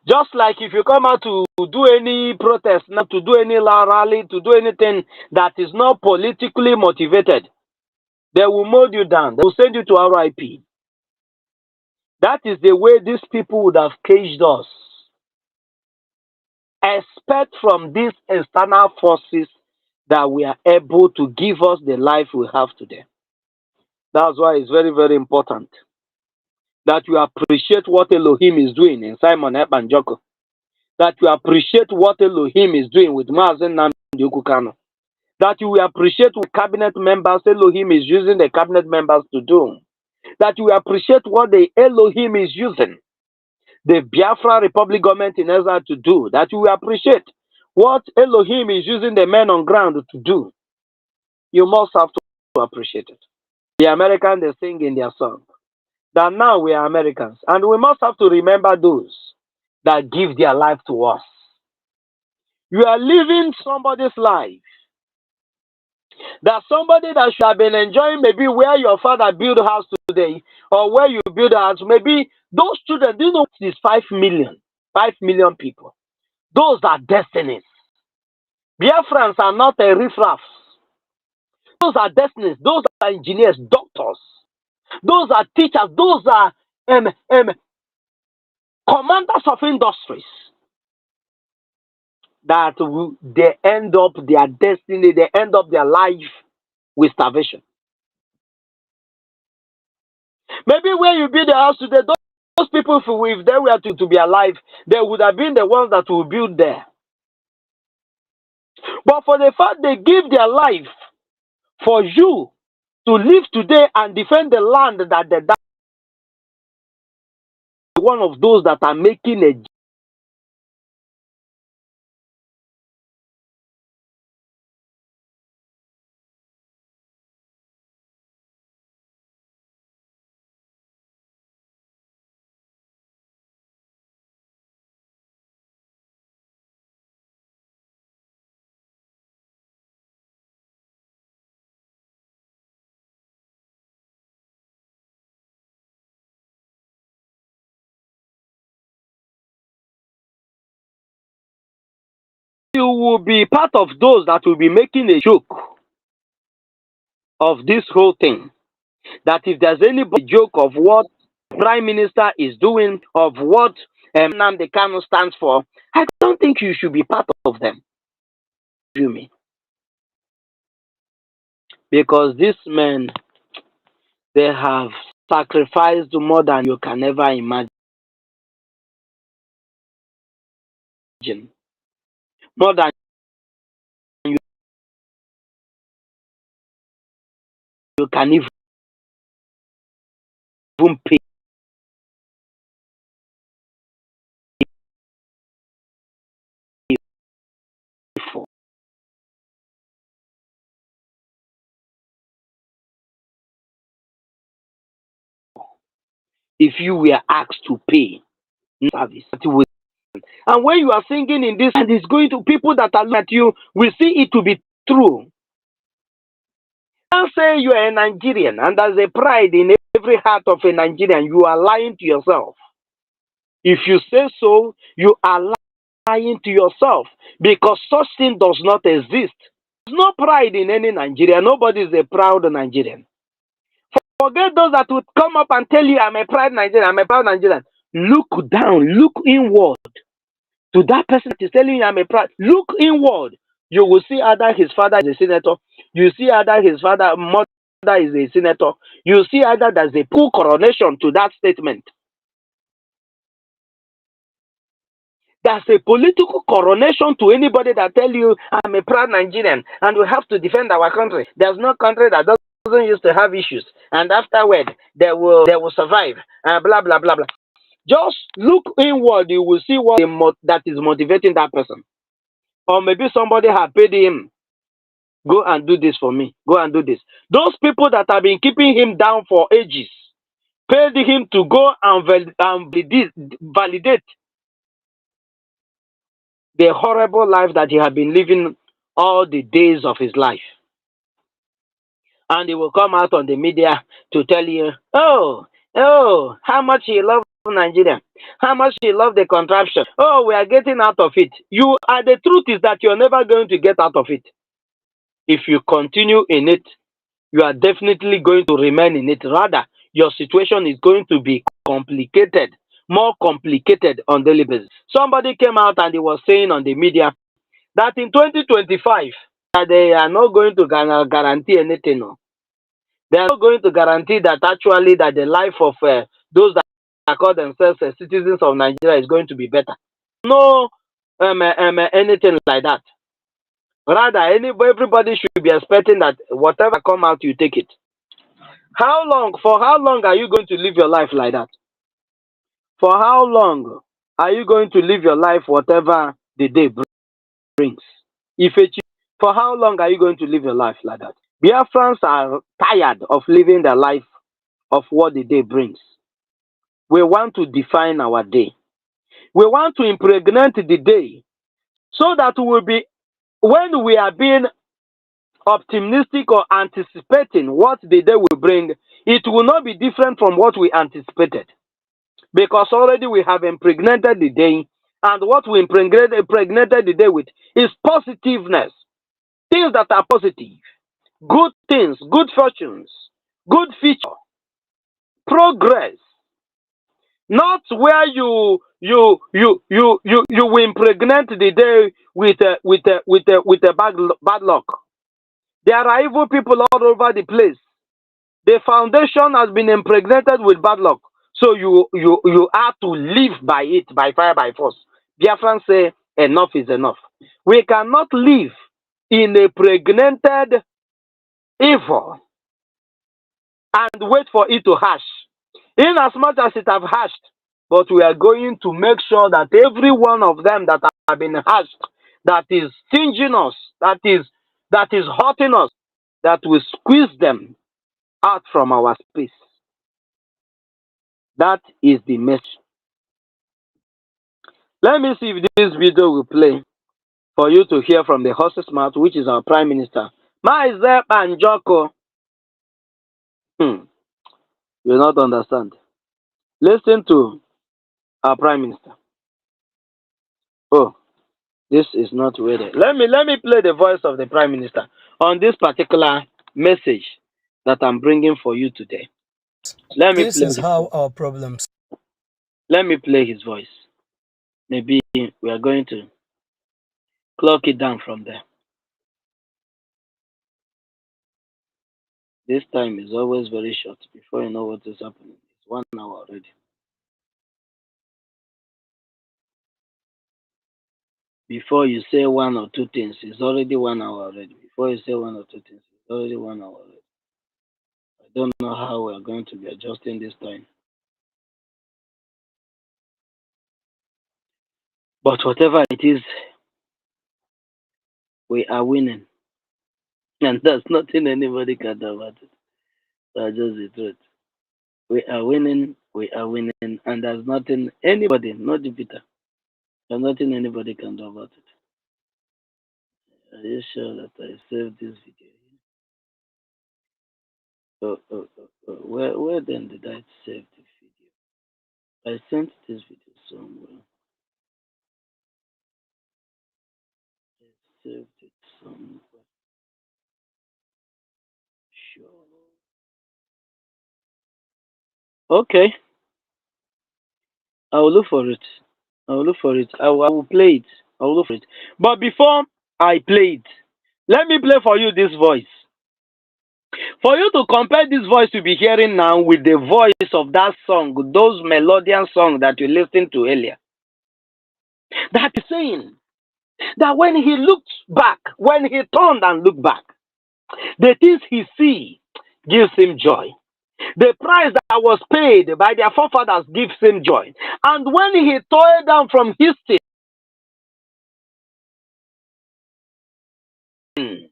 Just like if you come out to do any protest, not to do any rally, to do anything that is not politically motivated, they will mold you down. They will send you to RIP. That is the way these people would have caged us. Expect from these external forces that we are able to give us the life we have today. That's why it's very, very important that you appreciate what Elohim is doing in Simon Ekpanjoko. That you appreciate what Elohim is doing with Mazi Nnamdi Kanu. That you will appreciate what cabinet members Elohim is using the cabinet members to do. That you will appreciate what the Elohim is using the Biafra Republic government in Exile to do. That you will appreciate what Elohim is using the men on ground to do. You must have to appreciate it. The Americans, they sing in their song that now we are Americans. And we must have to remember those that give their life to us. You are living somebody's life. That somebody that should have been enjoying maybe where your father built a house today or where you build a house. Maybe those children, do you know what is 5 million? 5 million people. Those are destinies. Biafrans are not a riffraff. Those are destinies. Those are engineers, doctors. Those are teachers. Those are commanders of industries. That they end up their destiny, they end up their life with starvation. Maybe when you build a house today, those people, if they were to be alive, they would have been the ones that will build there. But for the fact they give their life for you to live today and defend the land that they died, one of those that are making a you will be part of those that will be making a joke of this whole thing. That if there's anybody joke of what Prime Minister is doing, of what Nnamdi Kanu stands for, I don't think you should be part of them. You me? Because these men, they have sacrificed more than you can ever imagine. More than you can even pay for. If you were asked to pay service, and when you are singing in this, and it's going to people that are looking at you, will see it to be true. Don't say you are a Nigerian and there's a pride in every heart of a Nigerian. You are lying to yourself. If you say so, you are lying to yourself, because such thing does not exist. There's no pride in any Nigerian. Nobody is a proud Nigerian. Forget those that would come up and tell you, I'm a proud Nigerian, I'm a proud Nigerian. Look down, look inward to that person that is telling you, I'm a proud. Look inward. You will see either his father is a senator, you see either his mother is a senator, you see either there's a full coronation to that statement. There's a political coronation to anybody that tell you, I'm a proud Nigerian and we have to defend our country. There's no country that doesn't used to have issues, and afterward they will survive. Blah blah blah blah. Just look inward, you will see what that is motivating that person. Or maybe somebody have paid him, go and do this for me, go and do this. Those people that have been keeping him down for ages paid him to go and validate the horrible life that he had been living all the days of his life. And he will come out on the media to tell you, oh, how much he loves Nigeria, how much he loves the contraption. Oh, we are getting out of it. The truth is that you're never going to get out of it. If you continue in it, you are definitely going to remain in it. Rather, your situation is going to be complicated, more complicated on daily basis. Somebody came out and he was saying on the media that in 2025, that they are not going to guarantee anything. No. They are not going to guarantee that actually that the life of those that call themselves citizens of Nigeria is going to be better. No anything like that. Rather, everybody should be expecting that whatever come out, you take it. For how long are you going to live your life like that? For how long are you going to live your life whatever the day brings? For how long are you going to live your life like that? Biafrans are tired of living their life of what the day brings. We want to define our day. We want to impregnate the day so that we will be, when we are being optimistic or anticipating what the day will bring, it will not be different from what we anticipated. Because already we have impregnated the day, and what we impregnated the day with is positiveness. Things that are positive, good things, good fortunes, good future, progress. Not where you will impregnate the day with a bad luck. There are evil people all over the place. The foundation has been impregnated with bad luck. So you have to live by it, by fire, by force. Biafran say enough is enough. We cannot live in a pregnated evil and wait for it to hash. In as much as it have hashed, but we are going to make sure that every one of them that have been hashed, that is stinging us, that is hurting us, that we squeeze them out from our space. That is the message. Let me see if this video will play for you to hear from the horse's mouth, which is our Prime Minister. Maizep and Joko. You will not understand. Listen to our Prime Minister. Oh, this is not ready. Let me play the voice of the Prime Minister on this particular message that I'm bringing for you today. This is how our problems. Let me play his voice. Maybe we are going to clock it down from there. This time is always very short. Before you know what is happening, it's 1 hour already. Before you say one or two things, it's already 1 hour already. Before you say one or two things, it's already 1 hour already. I don't know how we are going to be adjusting this time. But whatever it is, we are winning. And there's nothing anybody can do about it. That's just the truth. We are winning, and there's nothing anybody, not Jupiter, there's nothing anybody can do about it. Are you sure that I saved this video? Where then did I save the video? I sent this video somewhere. I saved it somewhere. Sure. Okay. I will look for it. I will play it. I will look for it. But before I play it, let me play for you this voice. For you to compare this voice to be hearing now with the voice of that song, those melodious songs that you listened to earlier. That is saying that when he looked back, when he turned and looked back, the things he see gives him joy. The price that was paid by their forefathers gives him joy. And when he tore down from his sin,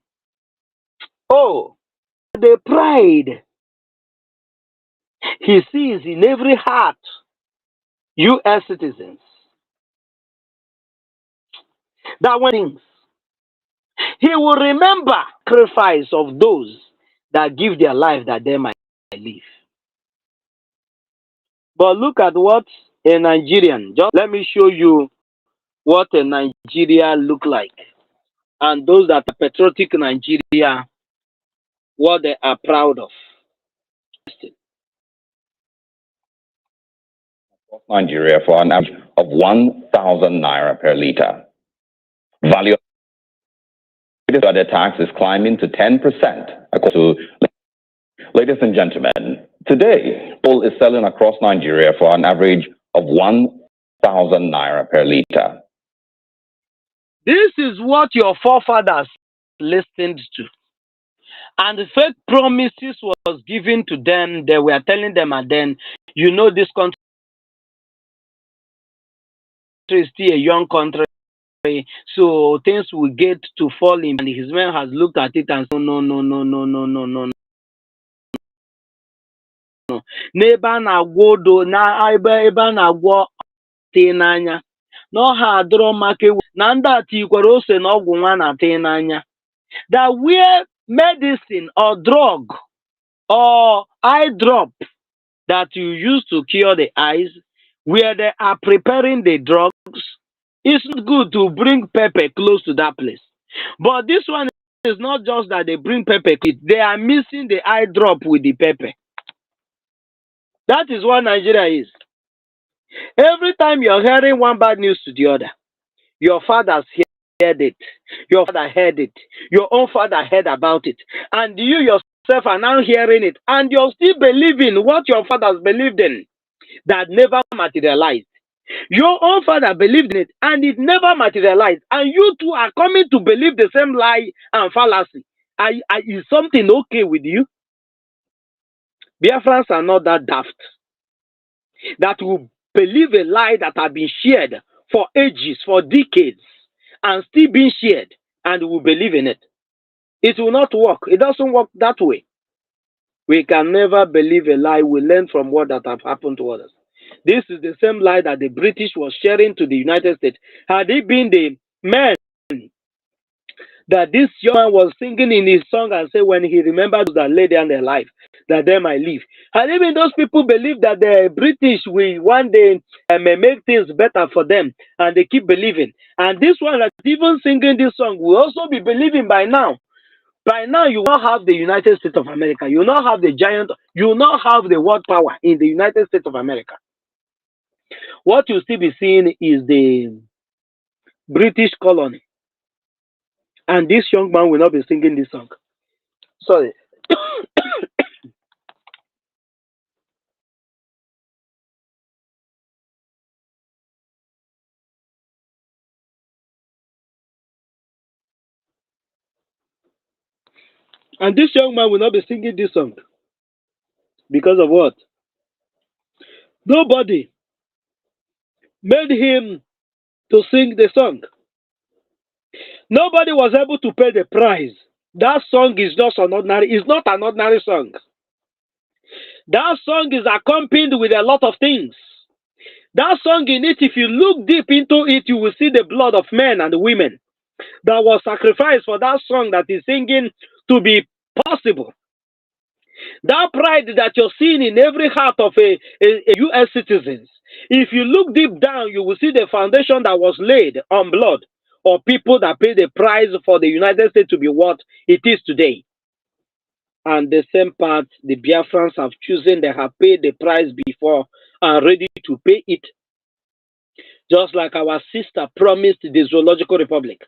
oh, the pride he sees in every heart, U.S. citizens, that when things, he will remember sacrifice of those that give their life that they might live. But look at what a Nigerian, just let me show you what a Nigeria look like. And those that are patriotic Nigeria, what they are proud of. Nigeria for an average of 1,000 naira per litre. Value of the tax is climbing to 10%. According to, ladies and gentlemen, today, coal is selling across Nigeria for an average of 1,000 naira per litre. This is what your forefathers listened to. And the fake promises was given to them. They were telling them, and then, you know, this country is still a young country, so things will get to fall in. And his man has looked at it and said, no. N'ebe a na-agwọ odo na ebe a na-agwọ tee n'anya, no ha draw market na ndị atikwara ose na ọgwụ nwa na-ata n'anya. That where medicine or drug or eye drop that you use to cure the eyes, where they are preparing the drugs, it's good to bring pepper close to that place. But this one is not just that they bring pepper, they are mixing the eye drop with the pepper. That is what Nigeria is. Every time you're hearing one bad news to the other, your fathers heard it, your father heard it, your own father heard about it, and you yourself are now hearing it, and you're still believing what your fathers believed in that never materialized. Your own father believed in it and it never materialized, and you two are coming to believe the same lie and fallacy. Is something okay with you? Biafrans are not that daft that will believe a lie that has been shared for ages, for decades, and still being shared, and will believe in it. It will not work. It doesn't work that way. We can never believe a lie. We learn from what that have happened to others. This is the same lie that the British was sharing to the United States. Had it been the men that this young man was singing in his song and say when he remembered that lay down their life, that they might live. And even those people believe that the British will one day may make things better for them, and they keep believing. And this one that even singing this song will also be believing by now. By now, you will not have the United States of America. You will not have the giant. You will not have the world power in the United States of America. What you still be seeing is the British colony. And this young man will not be singing this song. Sorry. And this young man will not be singing this song. Because of what? Nobody made him to sing the song. Nobody was able to pay the price. That song is just an ordinary, it's not an ordinary song. That song is accompanied with a lot of things. That song in it, if you look deep into it, you will see the blood of men and women that was sacrificed for that song that is singing to be possible. That pride that you're seeing in every heart of a U.S. citizens, if you look deep down, you will see the foundation that was laid on blood or people that paid the price for the United States to be what it is today. And the same part, the Biafrans have chosen, they have paid the price before and ready to pay it. Just like our sister promised the Zoological Republic,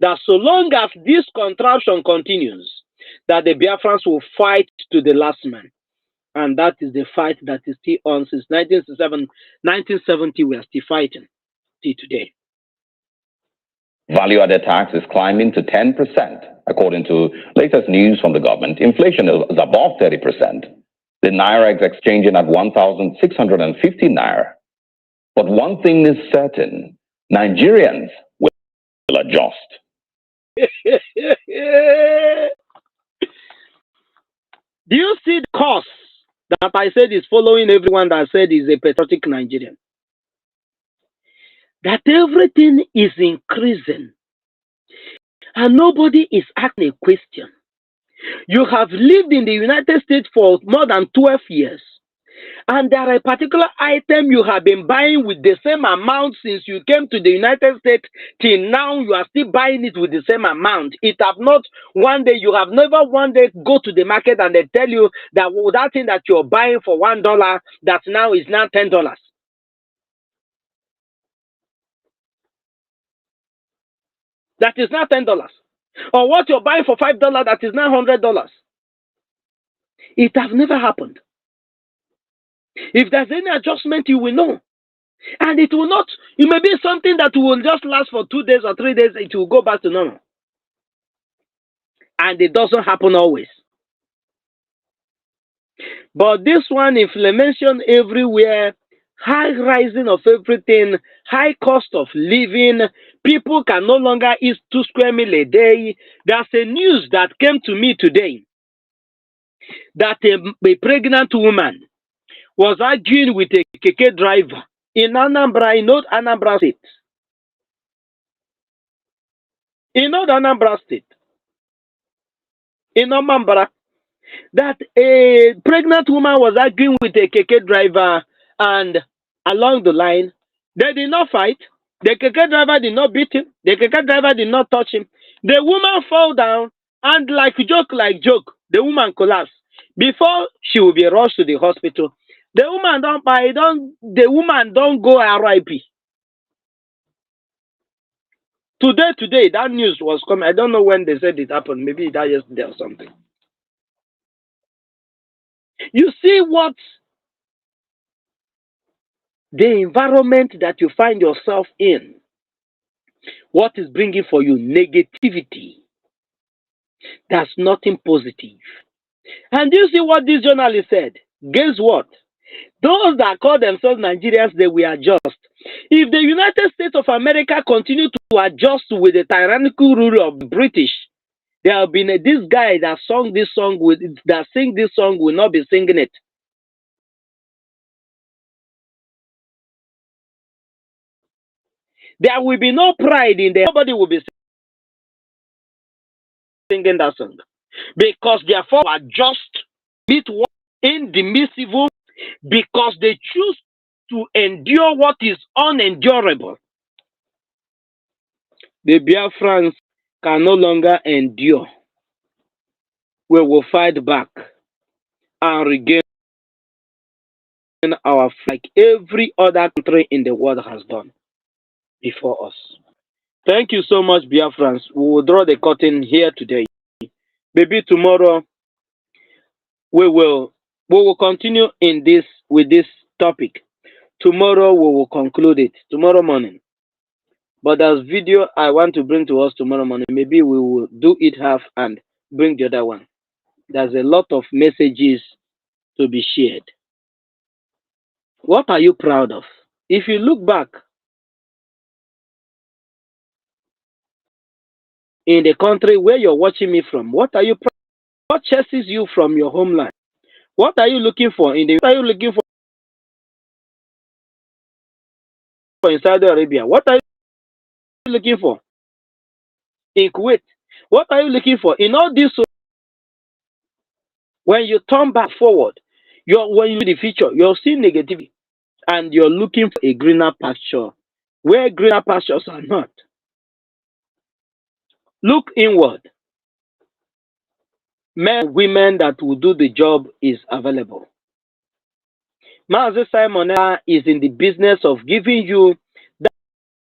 that so long as this contraption continues, that the Biafrans will fight to the last man. And that is the fight that is still on since 1970, we are still fighting till today. Value-added tax is climbing to 10%. According to latest news from the government, inflation is above 30%. The Naira is exchanging at 1,650 Naira. But one thing is certain, Nigerians will adjust. Do you see the course that I said is following everyone that said is a patriotic Nigerian? That everything is increasing and nobody is asking a question. You have lived in the United States for more than 12 years, and there are a particular item you have been buying with the same amount since you came to the United States till now. You are still buying it with the same amount. It have not one day, you have never one day go to the market and they tell you that that thing that you're buying for $1 that now is now $10. That is now $10. Or what you're buying for $5 that is now $100. It has never happened. If there's any adjustment, you will know. And it will not, it may be something that will just last for 2 days or 3 days, it will go back to normal. And it doesn't happen always. But this one, inflation everywhere, high rising of everything, high cost of living, people can no longer eat 2 square meals a day. There's a news that came to me today that a pregnant woman was arguing with a keke driver in Anambra, in North Anambra State. in Northern Anambra State, in Omambara, that a pregnant woman was arguing with a keke driver, and along the line, they did not fight. The keke driver did not beat him. The keke driver did not touch him. The woman fell down, and like joke, the woman collapsed. Before she will be rushed to the hospital, the woman don't go RIP. Today, that news was coming. I don't know when they said it happened. Maybe that yesterday or something. You see what the environment that you find yourself in, what is bringing for you negativity. That's nothing positive. And you see what this journalist said? Guess what? Those that call themselves Nigerians, they will adjust. If the United States of America continue to adjust with the tyrannical rule of the British, there will be this guy that sing this song will not be singing it. There will be no pride in them. Nobody will be singing that song. Because therefore are just meet what indemnifiable, because they choose to endure what is unendurable. The Biafrans can no longer endure. We will fight back and regain our flag, like every other country in the world has done before us. Thank you so much, Biafrans. We will draw the curtain here today. Maybe tomorrow we will continue with this topic. Tomorrow we will conclude it. Tomorrow morning. But as video I want to bring to us tomorrow morning, maybe we will do it half and bring the other one. There's a lot of messages to be shared. What are you proud of? If you look back in the country where you're watching me from, what are you proud of? What chases you from your homeland? What are you looking for what are you looking for in Saudi Arabia? What are you looking for in Kuwait? What are you looking for in all this? When you turn back forward, when you see the future, you're seeing negativity, and you're looking for a greener pasture where greener pastures are not. Look inward. Men, women that will do the job is available. Mazi Simon is in the business of giving you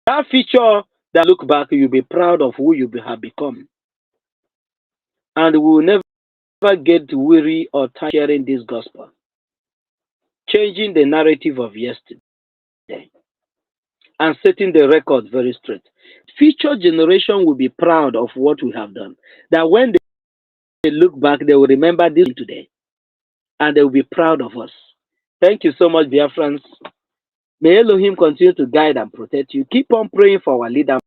that feature that look back, you'll be proud of who you have become. And we will never get weary or tired sharing this gospel. Changing the narrative of yesterday and setting the record very straight. Future generation will be proud of what we have done. That when they look back, they will remember this today. And they will be proud of us. Thank you so much, Biafrans. May Elohim continue to guide and protect you. Keep on praying for our leader,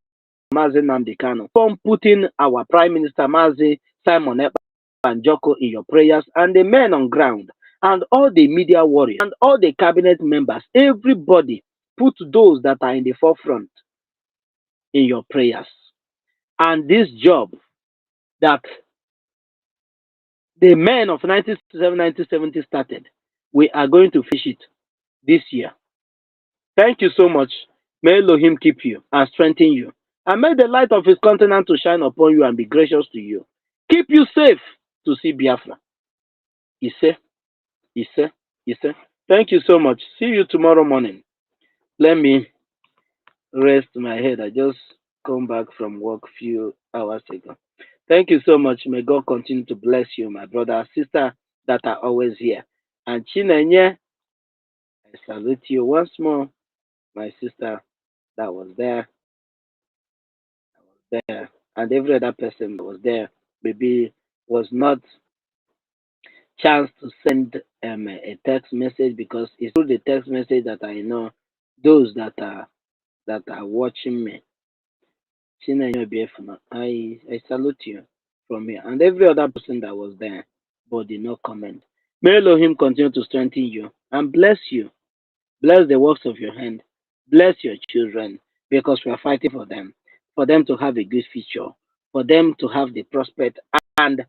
Mazi Nnamdi Kanu. Keep on putting our Prime Minister, Mazi Simon Ekpa and Joko in your prayers, and the men on ground, and all the media warriors, and all the cabinet members. Everybody, put those that are in the forefront in your prayers. And this job that the men of 1970 started, we are going to finish it this year. Thank you so much. May Elohim keep you and strengthen you, and make the light of his countenance to shine upon you and be gracious to you. Keep you safe to see Biafra. Ise. Thank you so much. See you tomorrow morning. Let me rest my head. I just come back from work a few hours ago. Thank you so much. May God continue to bless you, my brother and sister that are always here. And Chinenye, I salute you once more, my sister that was there. And every other person that was there maybe was not chance to send a text message, because it's through the text message that I know those that are watching me. I salute you from here, and every other person that was there but did not comment. May Elohim continue to strengthen you and bless you. Bless the works of your hand. Bless your children, because we are fighting for them to have a good future. for them to have the prospect and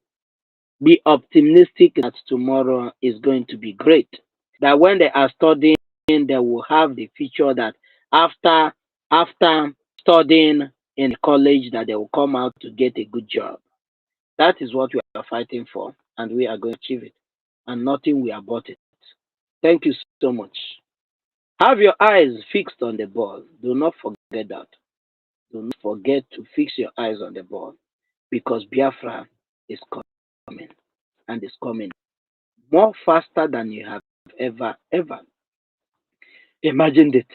be optimistic that tomorrow is going to be great. That when they are studying, they will have the future that after studying in college, that they will come out to get a good job. That is what we are fighting for, and we are going to achieve it. And nothing will abort it. Thank you so much. Have your eyes fixed on the ball. Do not forget that. Do not forget to fix your eyes on the ball, because Biafra is coming, and is coming more faster than you have ever imagined it.